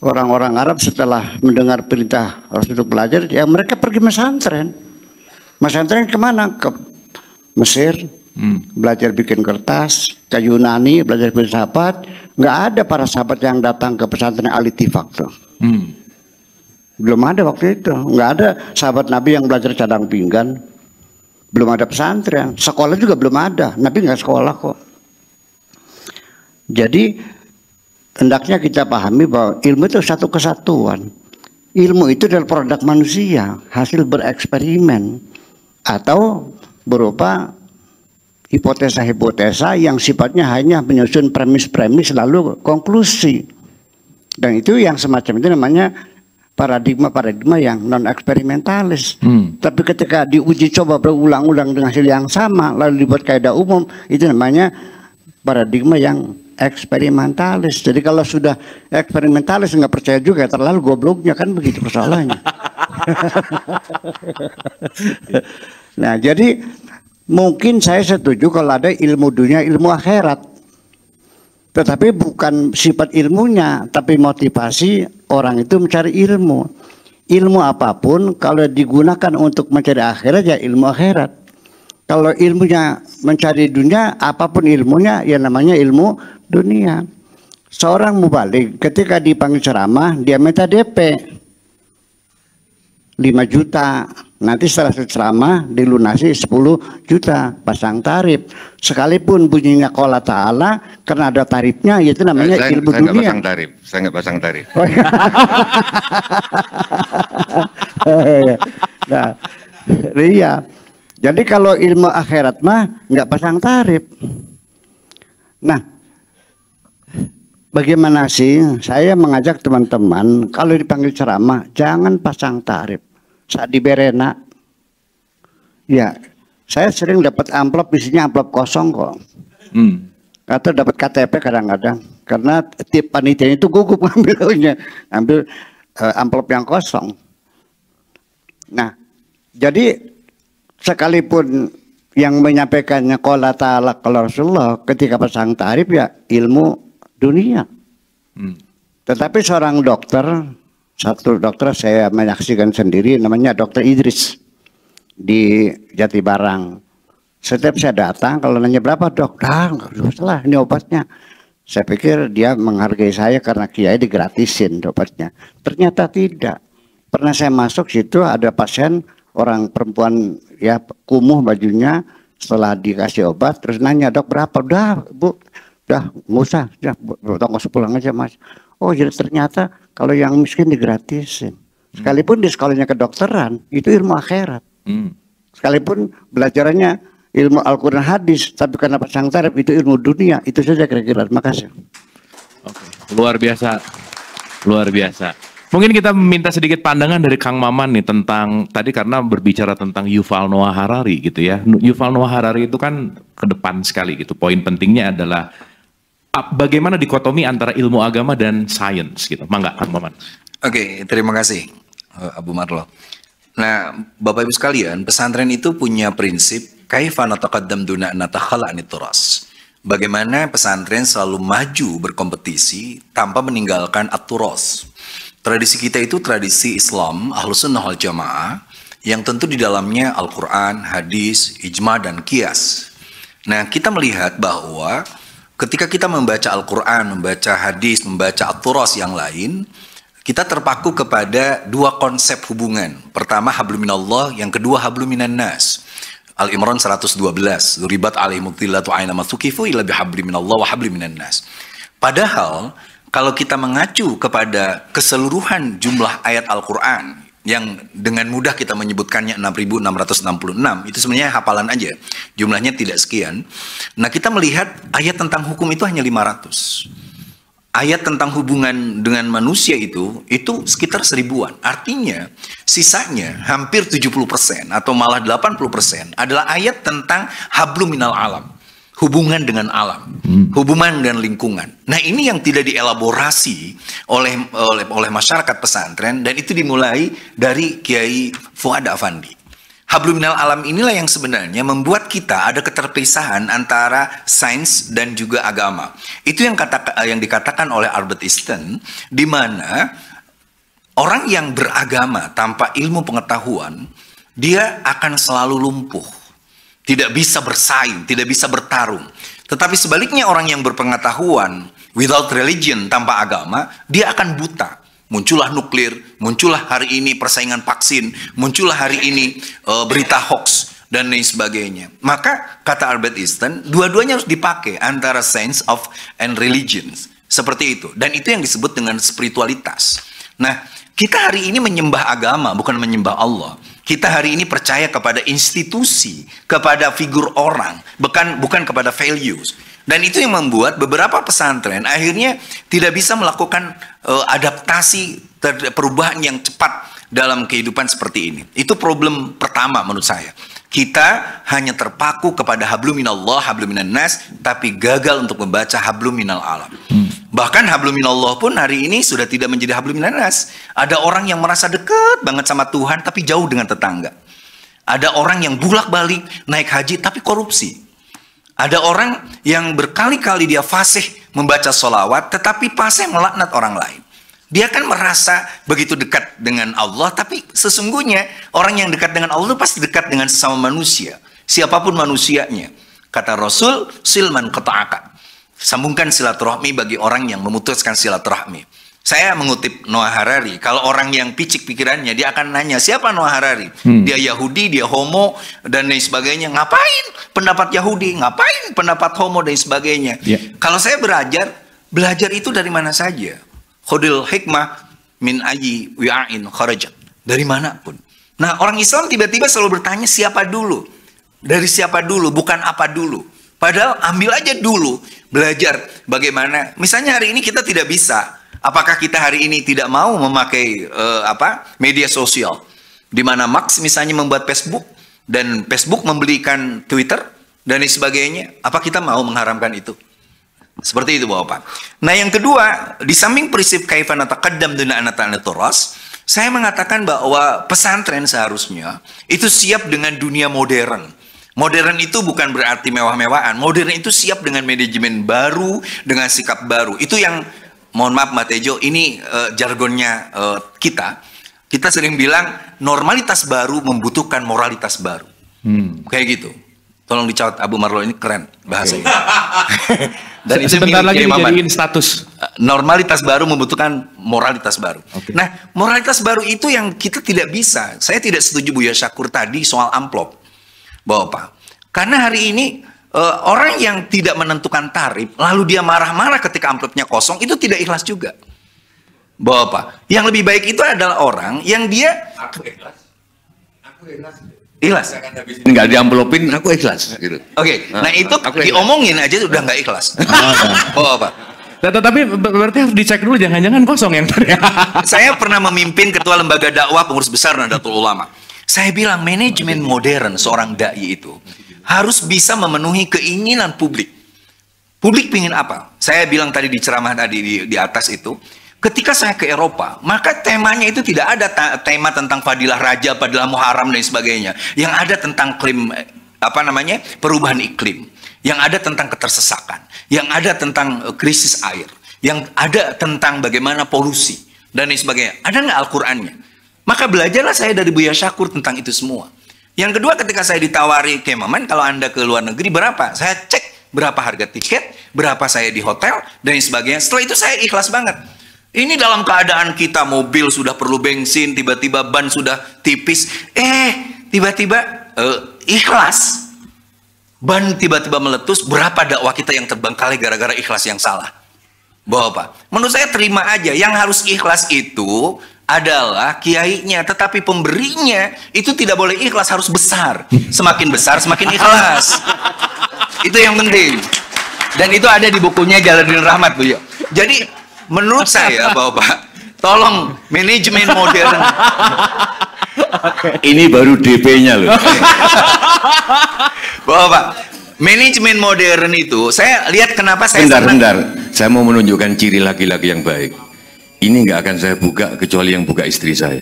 orang-orang Arab setelah mendengar perintah Rasul untuk belajar, ya mereka pergi pesantren. Pesantren kemana? Ke Mesir, belajar bikin kertas, ke Yunani, belajar bikin sahabat. Nggak ada para sahabat yang datang ke pesantren Al-Ittifaq tuh. Belum ada waktu itu. Nggak ada sahabat Nabi yang belajar cadang pinggan. Belum ada pesantren. Sekolah juga belum ada. Nabi nggak sekolah kok. Jadi hendaknya kita pahami bahwa ilmu itu satu kesatuan. Ilmu itu adalah produk manusia, hasil bereksperimen atau berupa hipotesa-hipotesa yang sifatnya hanya menyusun premis-premis lalu konklusi. Dan itu yang semacam itu namanya paradigma-paradigma yang non-eksperimentalis. Tapi ketika diuji coba berulang-ulang dengan hasil yang sama lalu dibuat kaidah umum, itu namanya paradigma yang eksperimentalis. Jadi kalau sudah eksperimentalis nggak percaya juga, terlalu gobloknya, kan begitu persoalannya. Nah, jadi mungkin saya setuju kalau ada ilmu dunia, ilmu akhirat. Tetapi bukan sifat ilmunya, tapi motivasi orang itu mencari ilmu. Ilmu apapun kalau digunakan untuk mencari akhirat ya ilmu akhirat. Kalau ilmunya mencari dunia, apapun ilmunya ya namanya ilmu dunia. Seorang mubalik ketika dipanggil ceramah dia minta DP. 5 juta. Nanti setelah ceramah dilunasi 10 juta, pasang tarif. Sekalipun bunyinya qala ta'ala, karena ada tarifnya, itu namanya ilmu saya nggak dunia. pasang tarif, saya nggak pasang tarif. Oh, iya. Nah, iya. Jadi kalau ilmu akhirat mah nggak pasang tarif. Nah, bagaimana sih saya mengajak teman-teman kalau dipanggil ceramah jangan pasang tarif. Saat di Berena, ya saya sering dapat amplop isinya amplop kosong kok. Atau dapat KTP kadang-kadang karena tip panitia itu gugup ngambil amplop yang kosong. Nah, jadi sekalipun yang menyampaikannya qala ta'ala qala Rasulullah, ketika pasang tarif ya ilmu dunia. Tetapi seorang dokter, satu dokter saya menyaksikan sendiri, namanya Dokter Idris di Jatibarang. Setiap saya datang kalau nanya berapa dok, salah ini obatnya. Saya pikir dia menghargai saya karena kiai digratisin obatnya. Ternyata tidak. Pernah saya masuk situ ada pasien orang perempuan ya kumuh bajunya, setelah dikasih obat terus nanya dok berapa, udah bu, udah nggak usah, nggak usah pulang aja mas. Oh jadi ternyata kalau yang miskin digratisin. Sekalipun di sekolahnya kedokteran itu ilmu akhirat. Sekalipun belajarannya ilmu Al-Quran hadis, tapi karena pasang tarif itu ilmu dunia. Itu saja kira-kira. Terima kasih. Oke, luar biasa, luar biasa. Mungkin kita minta sedikit pandangan dari Kang Maman nih tentang tadi karena berbicara tentang Yuval Noah Harari gitu ya. Yuval Noah Harari itu kan ke depan sekali gitu. Poin pentingnya adalah bagaimana dikotomi antara ilmu agama dan sains gitu. Mangga Kang Maman. Oke, terima kasih Abu Marlo. Nah, Bapak Ibu sekalian, pesantren itu punya prinsip kaifa nataqaddam duna natakhala anit turas. Bagaimana pesantren selalu maju berkompetisi tanpa meninggalkan at-turas. Tradisi kita itu tradisi Islam Ahlus Sunnah wal Jamaah yang tentu di dalamnya Al-Qur'an, hadis, ijma dan qiyas. Nah, kita melihat bahwa ketika kita membaca Al-Quran, membaca hadis, membaca at-turas yang lain, kita terpaku kepada dua konsep hubungan. Pertama hablum minallah, yang kedua hablum minan nas. Al-Imran 112, Duribat alaihimud dhillatu aina masukifu illa bihablim minallah wa hablim minan nas. Padahal kalau kita mengacu kepada keseluruhan jumlah ayat Al-Quran yang dengan mudah kita menyebutkannya 6.666, itu sebenarnya hafalan aja, jumlahnya tidak sekian. Nah, kita melihat ayat tentang hukum itu hanya 500. Ayat tentang hubungan dengan manusia itu sekitar 1000-an. Artinya sisanya hampir 70% atau malah 80% adalah ayat tentang hablum minal alam, hubungan dengan alam, hubungan dengan lingkungan. Nah, ini yang tidak dielaborasi oleh masyarakat pesantren, dan itu dimulai dari Kiai Fuad Afandi. Hablum minal alam inilah yang sebenarnya membuat kita ada keterpisahan antara sains dan juga agama. Itu yang dikatakan oleh Albert Einstein, di mana orang yang beragama tanpa ilmu pengetahuan, dia akan selalu lumpuh. Tidak bisa bersaing, tidak bisa bertarung. Tetapi sebaliknya orang yang berpengetahuan, without religion, tanpa agama, dia akan buta. Muncullah nuklir, muncullah hari ini persaingan vaksin, muncullah hari ini berita hoax, dan lain sebagainya. Maka, kata Albert Einstein, dua-duanya harus dipakai antara science of and religions. Seperti itu. Dan itu yang disebut dengan spiritualitas. Nah, kita hari ini menyembah agama, bukan menyembah Allah. Kita hari ini percaya kepada institusi, kepada figur orang, bukan kepada values. Dan itu yang membuat beberapa pesantren akhirnya tidak bisa melakukan adaptasi perubahan yang cepat dalam kehidupan seperti ini. Itu problem pertama menurut saya. Kita hanya terpaku kepada hablum minallah, hablum minan nas, tapi gagal untuk membaca hablum minal alam. Bahkan hablum minallah pun hari ini sudah tidak menjadi hablum minan nas. Ada orang yang merasa dekat banget sama Tuhan tapi jauh dengan tetangga. Ada orang yang bolak-balik naik haji tapi korupsi. Ada orang yang berkali-kali dia fasih membaca sholawat, tetapi fasih melaknat orang lain. Dia kan merasa begitu dekat dengan Allah, tapi sesungguhnya orang yang dekat dengan Allah pasti dekat dengan sesama manusia. Siapapun manusianya. Kata Rasul, silman qata'aka. Sambungkan silaturahmi bagi orang yang memutuskan silaturahmi. Saya mengutip Noah Harari. Kalau orang yang picik pikirannya, dia akan nanya, siapa Noah Harari? Dia Yahudi, dia homo, dan lain sebagainya. Ngapain pendapat Yahudi? Ngapain pendapat homo, dan sebagainya? Kalau saya belajar itu dari mana saja. Khudil hikmah min ayyi wi'ain kharajat. Dari manapun. Nah, orang Islam tiba-tiba selalu bertanya siapa dulu. Dari siapa dulu, bukan apa dulu. Padahal ambil aja dulu. Belajar bagaimana. Misalnya hari ini kita tidak bisa. Apakah kita hari ini tidak mau memakai media sosial? Di mana Marx misalnya membuat Facebook dan Facebook membelikan Twitter dan sebagainya. Apa kita mau mengharamkan itu? Seperti itu Bapak. Nah yang kedua, di samping prinsip kaifan taqaddam duna anatan turas, saya mengatakan bahwa pesantren seharusnya itu siap dengan dunia modern. Modern itu bukan berarti mewah-mewahan. Modern itu siap dengan manajemen baru, dengan sikap baru. Itu yang mohon maaf Mbak Tejo, ini jargonnya kita sering bilang normalitas baru membutuhkan moralitas baru. Kayak gitu. Tolong dicatat Abu Marlo, ini keren bahasanya. Dan itu sebentar lagi dijadiin status. Normalitas baru membutuhkan moralitas baru. Nah, moralitas baru itu yang kita tidak bisa. Saya tidak setuju Buya Syakur tadi soal amplop. Bapak. Karena hari ini orang yang tidak menentukan tarif, lalu dia marah-marah ketika amplopnya kosong, itu tidak ikhlas juga. Bapak, yang lebih baik itu adalah orang yang dia ikhlas. Nggak diamplopin, aku ikhlas. Gitu. Oke, nah itu diomongin aja udah nggak ikhlas. Bapak. Tapi berarti harus dicek dulu, jangan-jangan kosong yang tadi. Saya pernah memimpin ketua lembaga dakwah pengurus besar Nahdlatul Ulama. Saya bilang manajemen modern seorang dai itu harus bisa memenuhi keinginan publik. Publik pingin apa? Saya bilang tadi di ceramah tadi di atas itu, ketika saya ke Eropa, maka temanya itu tidak ada tema tentang fadilah raja, fadilah muharram dan sebagainya. Yang ada tentang perubahan iklim, yang ada tentang ketersesakan, yang ada tentang krisis air, yang ada tentang bagaimana polusi dan lain sebagainya. Ada nggak Al-Qur'annya? Maka belajarlah saya dari Buya Syakur tentang itu semua. Yang kedua, ketika saya ditawari, Kemaman kalau Anda ke luar negeri berapa? Saya cek berapa harga tiket, berapa saya di hotel, dan sebagainya. Setelah itu saya ikhlas banget. Ini dalam keadaan kita mobil sudah perlu bensin, tiba-tiba ban sudah tipis. Tiba-tiba ikhlas. Ban tiba-tiba meletus, berapa dakwah kita yang terbengkalai gara-gara ikhlas yang salah. Bapak, menurut saya terima aja. Yang harus ikhlas itu adalah kiainya, tetapi pemberinya itu tidak boleh ikhlas, harus besar. Semakin besar semakin ikhlas. Itu yang penting. Dan itu ada di bukunya Jalaluddin Rahmat, Bu. Jadi menurut saya Bapak, tolong manajemen modern. Ini baru DP-nya loh. Bapak, manajemen modern itu saya lihat kenapa saya Bentar. Saya mau menunjukkan ciri laki-laki yang baik. Ini nggak akan saya buka kecuali yang buka istri saya.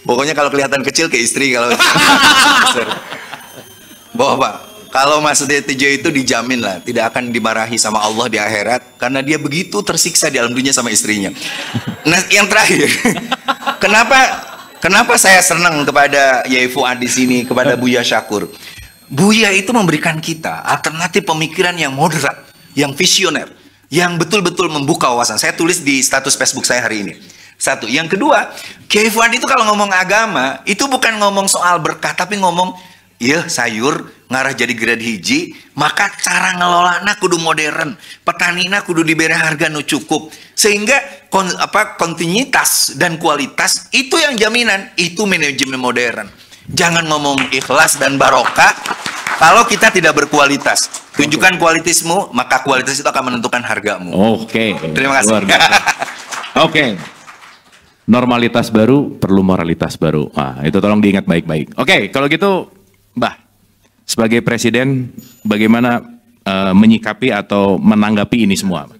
Pokoknya kalau kelihatan kecil ke istri, kalau Bapak, kalau Mas Tejo itu dijamin lah tidak akan dimarahi sama Allah di akhirat karena dia begitu tersiksa di alam dunia sama istrinya. Nah, yang terakhir, kenapa saya senang kepada Yai Fuad di sini, kepada Buya Syakur? Buya itu memberikan kita alternatif pemikiran yang moderat, yang visioner, yang betul-betul membuka wawasan. Saya tulis di status Facebook saya hari ini. Satu. Yang kedua, Kiai Fuad itu kalau ngomong agama, itu bukan ngomong soal berkah, tapi ngomong, iya sayur, ngarah jadi grade hiji, maka cara ngelolana kudu modern. Petanina kudu diberi harga nu cukup. Sehingga kontinuitas dan kualitas, itu yang jaminan. Itu manajemen modern. Jangan ngomong ikhlas dan barokah kalau kita tidak berkualitas. Tunjukkan kualitasmu, maka kualitas itu akan menentukan hargamu. Oke. Terima kasih. Oke. Normalitas baru perlu moralitas baru. Nah, itu tolong diingat baik-baik. Oke, kalau gitu Mbah, sebagai presiden bagaimana menyikapi atau menanggapi ini semua?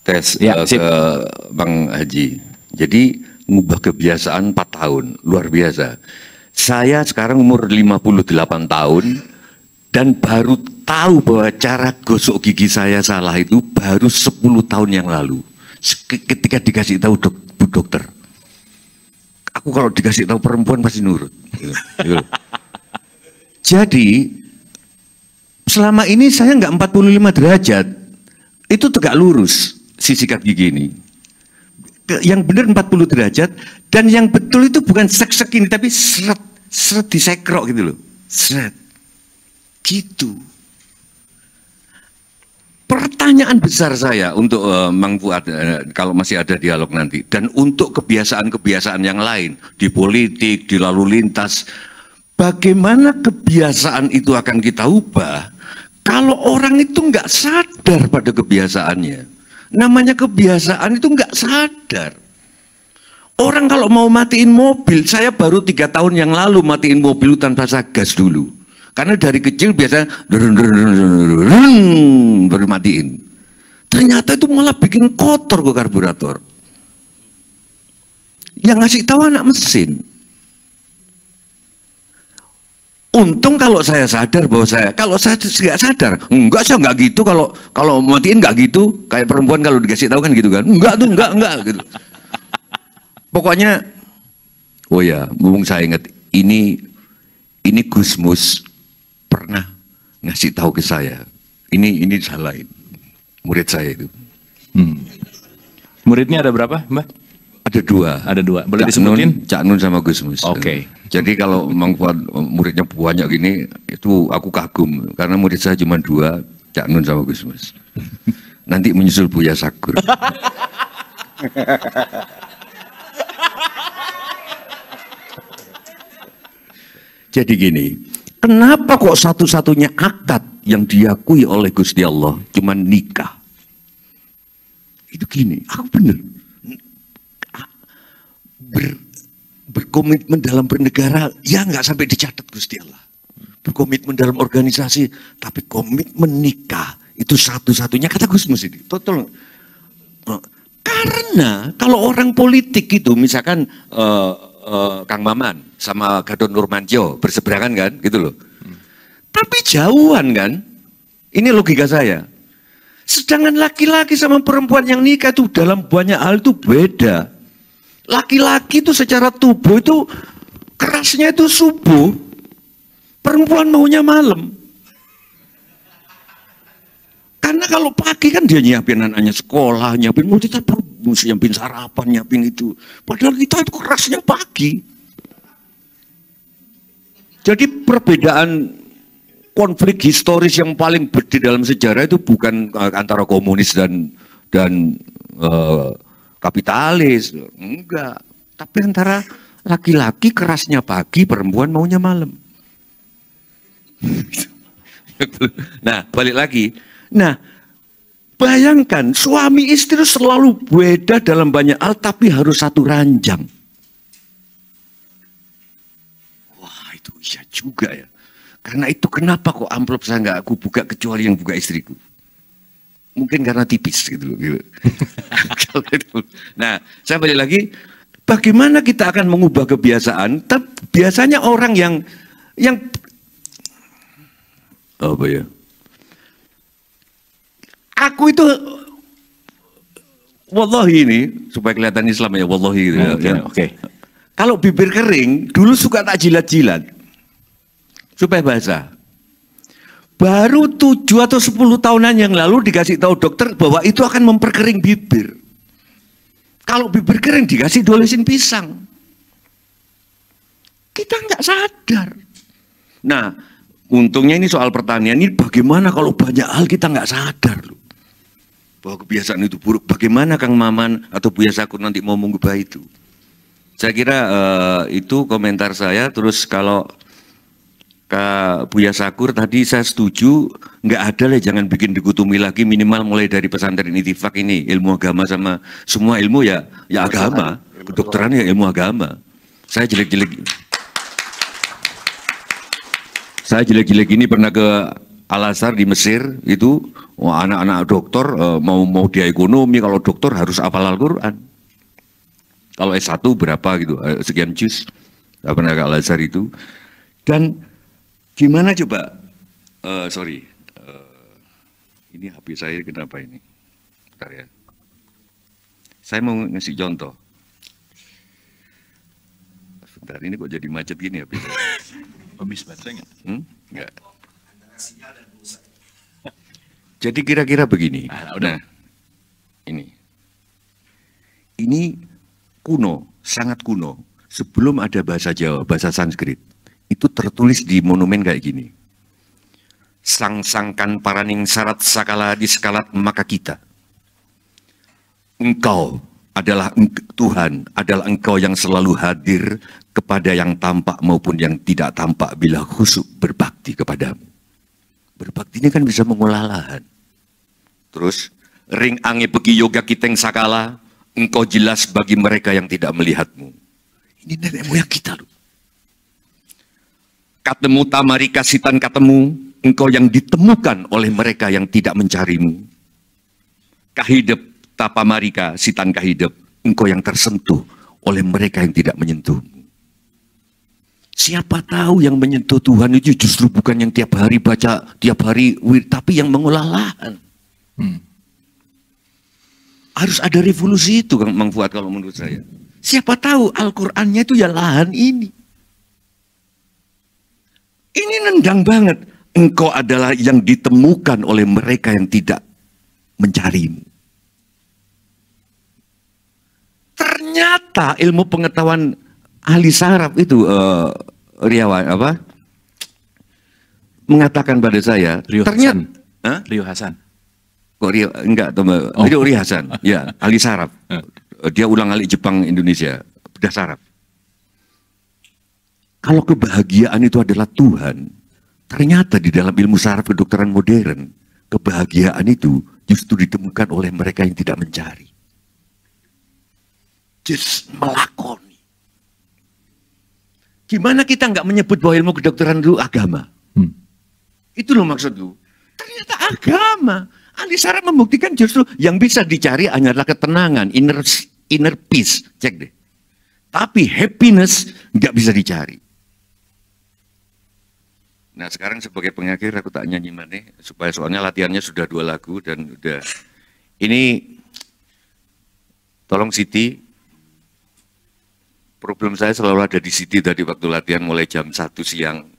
Tes Ya, ke Bang Haji. Jadi ngubah kebiasaan 4 tahun, luar biasa. Saya sekarang umur 58 tahun dan baru tahu bahwa cara gosok gigi saya salah itu baru 10 tahun yang lalu. Ketika dikasih tahu Bu dokter. Aku kalau dikasih tahu perempuan pasti nurut. Jadi selama ini saya nggak 45 derajat. Itu tegak lurus. sikat gigi ini. Yang benar 40 derajat, dan yang betul itu bukan sek-sek ini, tapi seret disekrok gitu loh. Seret. Gitu. Pertanyaan besar saya untuk Mang Fuad, kalau masih ada dialog nanti, dan untuk kebiasaan-kebiasaan yang lain di politik, di lalu lintas, bagaimana kebiasaan itu akan kita ubah kalau orang itu nggak sadar pada kebiasaannya. Namanya kebiasaan itu nggak sadar. Orang kalau mau matiin mobil, saya baru 3 tahun yang lalu matiin mobil tanpa gas dulu. Karena dari kecil biasa baru matiin. Ternyata itu malah bikin kotor ke karburator. Yang ngasih tahu anak mesin. Untung kalau saya sadar bahwa kalau saya nggak sadar, saya nggak gitu, kalau matiin nggak gitu, kayak perempuan kalau dikasih tahu kan gitu kan, enggak gitu. Pokoknya, oh ya, mumpung saya ingat, ini Gusmus pernah ngasih tahu ke saya, ini salahin murid saya itu. Muridnya ada berapa, Mbak? Ada 2. Ada 2. Boleh disebutin? Cak Nun sama Gusmus. Oke. Jadi kalau Mang Fuad muridnya banyak gini, itu aku kagum karena murid saya cuma 2, Cak Nun sama Gusmus. Nanti menyusul Buya Sakur. Jadi gini, kenapa kok satu-satunya akad yang diakui oleh Gusti Allah cuma nikah? Itu gini, aku bener. Berkomitmen dalam bernegara, ya nggak sampai dicatat Gusti Allah. Berkomitmen dalam organisasi, tapi komitmen nikah itu satu-satunya kata Gusmus ini. Total. Karena kalau orang politik itu, misalkan Kang Maman sama Gatot Nurmantio berseberangan kan, gitu loh. Tapi jauhan kan, ini logika saya. Sedangkan laki-laki sama perempuan yang nikah itu dalam banyak hal itu beda. Laki-laki itu secara tubuh itu kerasnya itu subuh, perempuan maunya malam. Karena kalau pagi kan dia nyiapin anaknya sekolah, nyiapin nyiapin sarapan, nyiapin itu. Padahal kita itu kerasnya pagi. Jadi perbedaan konflik historis yang paling gede dalam sejarah itu bukan antara komunis dan kapitalis, enggak. Tapi antara laki-laki kerasnya pagi, perempuan maunya malam. Nah, balik lagi. Nah, bayangkan suami istri selalu beda dalam banyak hal, tapi harus satu ranjang. Wah, itu iya juga ya. Karena itu kenapa kok amplop saya nggak aku buka kecuali yang buka istriku. Mungkin karena tipis gitu loh. Gitu. Nah, saya balik lagi, bagaimana kita akan mengubah kebiasaan? Biasanya orang yang apa ya? Aku itu wallahi ini supaya kelihatan Islam ya, wallahi gitu ya. Oke. Kalau bibir kering, dulu suka tak jilat-jilat supaya basah. Baru 7 atau 10 tahunan yang lalu dikasih tahu dokter bahwa itu akan memperkering bibir. Kalau bibir kering dikasih dolesin pisang. Kita nggak sadar. Nah, untungnya ini soal pertanian ini bagaimana kalau banyak hal kita nggak sadar loh. Bahwa kebiasaan itu buruk. Bagaimana Kang Maman atau Buya Sakur nanti mau mengubah itu? Saya kira itu komentar saya. Terus kalau Kak Buya Sakur tadi saya setuju, nggak ada lah, jangan bikin dikutumi lagi, minimal mulai dari pesantren Ittifaq ini ilmu agama sama semua ilmu ya agama, kedokteran ya ilmu agama. Saya jelek-jelek ini pernah ke Al-Azhar di Mesir itu, anak-anak dokter mau dia ekonomi, kalau dokter harus hafal Al-Quran. Kalau S1 berapa gitu, sekian juz, pernah ke Al-Azhar itu. Dan gimana coba, ini HP saya kenapa ini? Bentar ya. Saya mau ngasih contoh. Sebentar, ini kok jadi macet gini HP saya? Habis baterainya? Enggak. Jadi kira-kira begini. Nah, Ini kuno, sangat kuno. Sebelum ada bahasa Jawa, bahasa Sanskrit, itu tertulis di monumen kayak gini. Sang-sangkan paraning syarat sakala diskalat maka kita. Engkau adalah Tuhan, adalah Engkau yang selalu hadir kepada yang tampak maupun yang tidak tampak bila khusyuk berbakti kepadamu. Berbakti ini kan bisa mengolah lahan. Terus, ring ange begi yoga kiteng sakala, Engkau jelas bagi mereka yang tidak melihatmu. Ini nenek moyang kita loh. Katemu tamari kasitan katemu, Engkau yang ditemukan oleh mereka yang tidak mencarimu. Kahidep tapamarika sitan kahidep, Engkau yang tersentuh oleh mereka yang tidak menyentuhmu. Siapa tahu yang menyentuh Tuhan itu justru bukan yang tiap hari baca, tiap hari tapi yang mengolah lahan. Harus ada revolusi itu, Mang Fuad, kalau menurut saya. Siapa tahu Al-Qur'annya itu ya lahan ini. Ini nendang banget. Engkau adalah yang ditemukan oleh mereka yang tidak mencarimu. Ternyata ilmu pengetahuan ahli saraf itu mengatakan pada saya, Rio Hasan. Kok Rio enggak, Rio Hasan, ya, ahli saraf. Dia ulang-alik Jepang Indonesia, bedah saraf. Kalau kebahagiaan itu adalah Tuhan, ternyata di dalam ilmu saraf kedokteran modern, kebahagiaan itu justru ditemukan oleh mereka yang tidak mencari. Just melakoni. Gimana kita nggak menyebut bahwa ilmu kedokteran itu agama? Itu loh maksudku. Ternyata agama. Ahli saraf membuktikan justru yang bisa dicari hanyalah ketenangan, inner peace. Cek deh. Tapi happiness nggak bisa dicari. Nah sekarang sebagai pengakhir aku tak nyanyi mana, supaya soalnya latihannya sudah 2 lagu dan udah. Ini tolong Siti. Problem saya selalu ada di Siti tadi waktu latihan mulai jam 1 siang.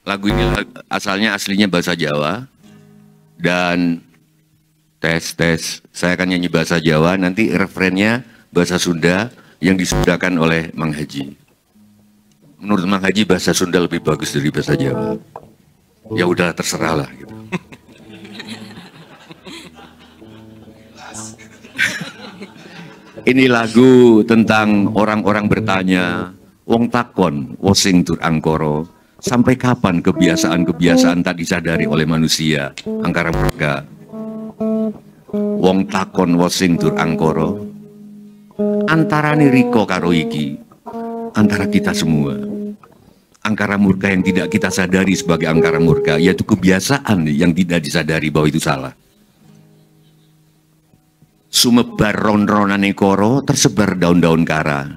Lagu ini asalnya aslinya bahasa Jawa dan tes. Saya akan nyanyi bahasa Jawa, nanti referennya bahasa Sunda yang disundakan oleh Mang Haji. Menurut Mang Haji bahasa Sunda lebih bagus dari bahasa Jawa. Ya udah terserah lah gitu. Ini lagu tentang orang-orang bertanya, wong takon, wosing tur angkoro, sampai kapan kebiasaan-kebiasaan tak disadari oleh manusia, angkara murka. Wong takon, wosing tur angkoro, antara Riko karo iki, antara kita semua. Angkara murka yang tidak kita sadari sebagai angkara murka, yaitu kebiasaan yang tidak disadari bahwa itu salah. Sumebar ron-ronane koro, tersebar daun-daun kara.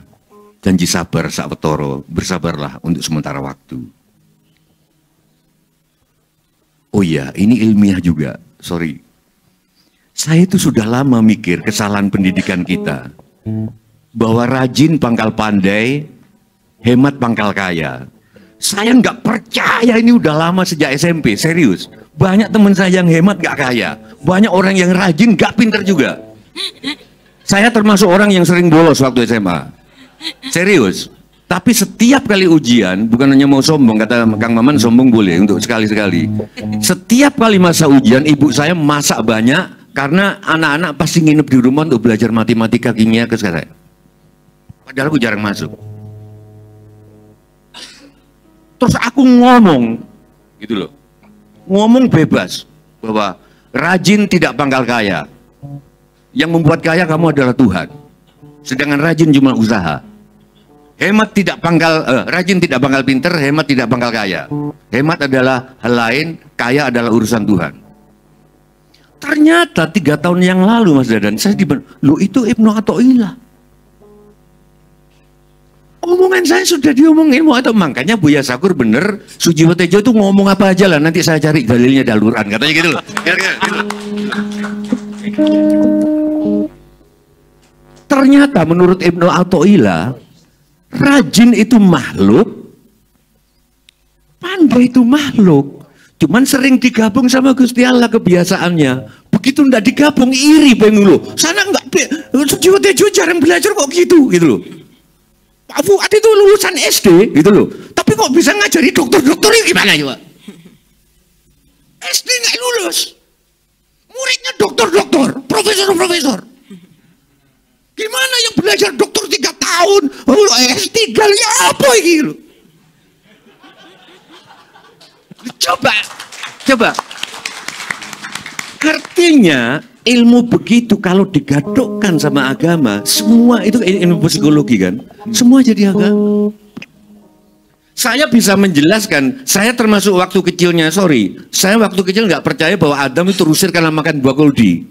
Janji sabar sak wetoro, bersabarlah untuk sementara waktu. Oh iya, ini ilmiah juga, sorry. Saya itu sudah lama mikir kesalahan pendidikan kita. Bahwa rajin pangkal pandai, hemat pangkal kaya. Saya nggak percaya, ini udah lama sejak SMP, serius. Banyak teman saya yang hemat nggak kaya. Banyak orang yang rajin nggak pinter juga. Saya termasuk orang yang sering bolos waktu SMA. Serius. Tapi setiap kali ujian, bukan hanya mau sombong, kata Kang Maman sombong boleh untuk sekali-sekali. Setiap kali masa ujian, ibu saya masak banyak, karena anak-anak pasti nginep di rumah untuk belajar matematika, kimia, ke saya. Padahal aku jarang masuk. Terus aku ngomong, gitu loh, ngomong bebas bahwa rajin tidak pangkal kaya. Yang membuat kaya kamu adalah Tuhan. Sedangkan rajin cuma usaha. Hemat tidak pangkal, rajin tidak pangkal pinter, hemat tidak pangkal kaya. Hemat adalah hal lain, kaya adalah urusan Tuhan. Ternyata 3 tahun yang lalu Mas Dadan, saya loh itu Ibnu Athaillah. Omongan saya sudah diomongin mau atau makanya Buya Sakur bener, Sujiwo Tejo itu ngomong apa aja lah, nanti saya cari dalilnya daluran, katanya gitu loh. Ternyata menurut Ibnu Athaillah, Rajin itu makhluk, pandai itu makhluk. Cuman sering digabung sama Gusti Allah kebiasaannya. Begitu ndak digabung iri pengen lo. Sana enggak Sujiwo Tejo jarang belajar kok gitu loh. Pak Fuad itu lulusan SD gitu loh. Tapi kok bisa ngajari dokter-dokter ini gimana coba? SD nggak lulus. Muridnya dokter-dokter, profesor-profesor. Gimana yang belajar dokter 3 tahun? S3 ya apa ini loh? Coba. Artinya ilmu begitu kalau digadukkan sama agama, semua itu ilmu psikologi kan, semua jadi agama. Saya bisa menjelaskan, saya termasuk waktu kecilnya, saya waktu kecil nggak percaya bahwa Adam itu terusir karena makan buah kuldi.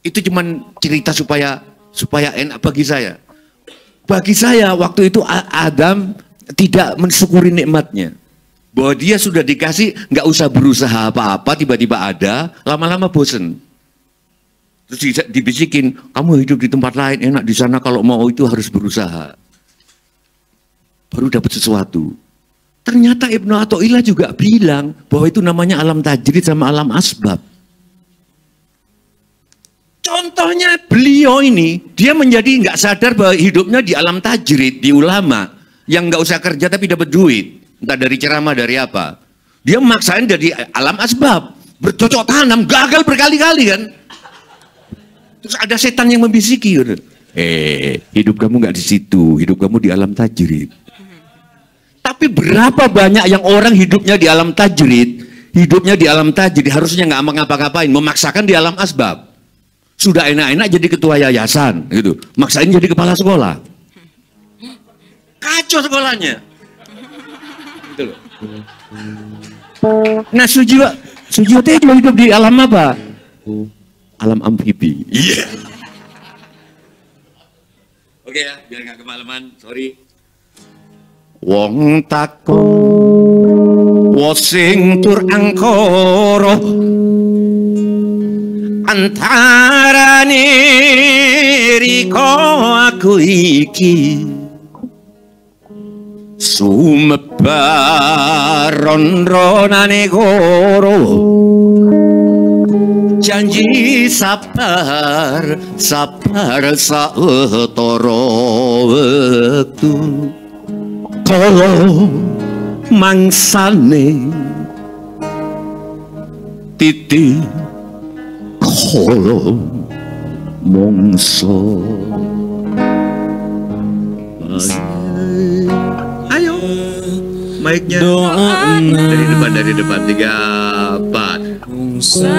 Itu cuman cerita supaya enak bagi saya. Bagi saya waktu itu Adam tidak mensyukuri nikmatnya. Bahwa dia sudah dikasih, nggak usah berusaha apa-apa, tiba-tiba ada, lama-lama bosen. Terus dibisikin, kamu hidup di tempat lain enak, di sana kalau mau itu harus berusaha. Baru dapat sesuatu. Ternyata Ibnu Athaillah juga bilang bahwa itu namanya alam tajrid sama alam asbab. Contohnya beliau ini, dia menjadi nggak sadar bahwa hidupnya di alam tajrid, di ulama, yang nggak usah kerja tapi dapat duit. Entah dari ceramah, dari apa. Dia memaksain dari alam asbab. Bercocok tanam, gagal berkali-kali kan. Terus ada setan yang membisiki. Hidup kamu nggak di situ, hidup kamu di alam tajrid. Tapi berapa banyak yang orang hidupnya di alam tajrid, harusnya nggak ngapa-ngapain, memaksakan di alam asbab. Sudah enak-enak jadi ketua yayasan, gitu. Maksain jadi kepala sekolah. Kacau sekolahnya. Nah, Sujiwo Tejo hidup di alam apa? Alam amfibi. Iya. Oke ya, biar nggak kemalaman, sorry. Wong takon sing tur angkara antarane riko aku iki sumebar ronane goro janji sabar sautara wektu kala mangsane titi kala mongso. Ayo, mic-nya dari depan 3, 4. Sadia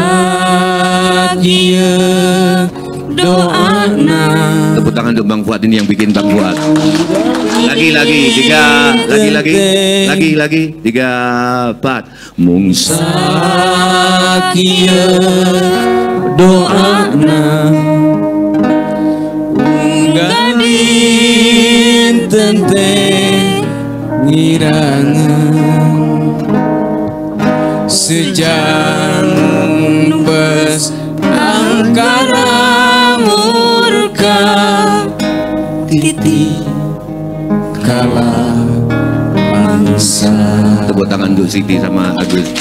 doana. Tepuk tangan untuk Bang Fuad ini yang bikin Bang Fuad. Lagi 3, lagi 3, 4. Mung Sadia doana. Unggadin tente ngirangan sejang bes angkara murka titi kala mangsa. Tepuk tangan untuk Siti sama Agus.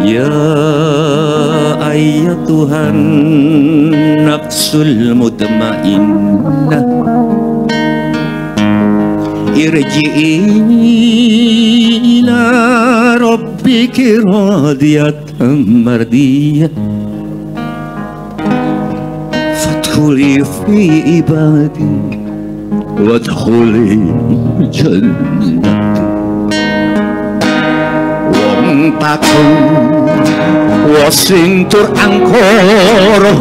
Ya ayyatuhan nafsul mutmainnah irji'i ila rabbiki radiyatan mardiyah fadkhuli fi ibadi wadkhuli jannati. Wong takon sing tur angkara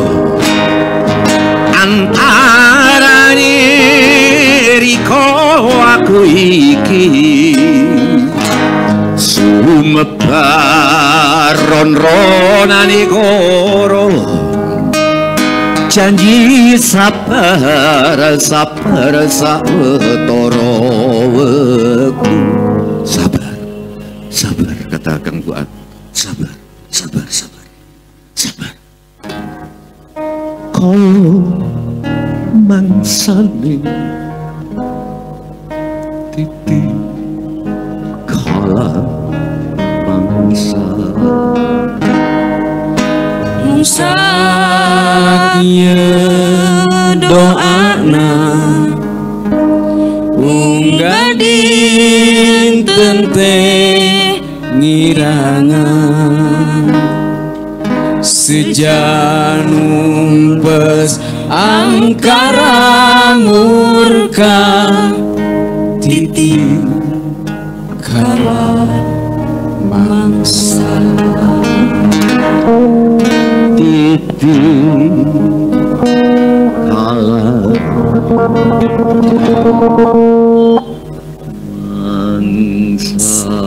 antarane riko aku iki sumebar ronane goro janji sabar sautara wektu. Sabar kata Kang Fuad. Sabar. saling titik kala bangsa Saatnya doana unggah dinten teh ngirangan sejanum pes angkara murka titik kala mangsa titik kala mangsa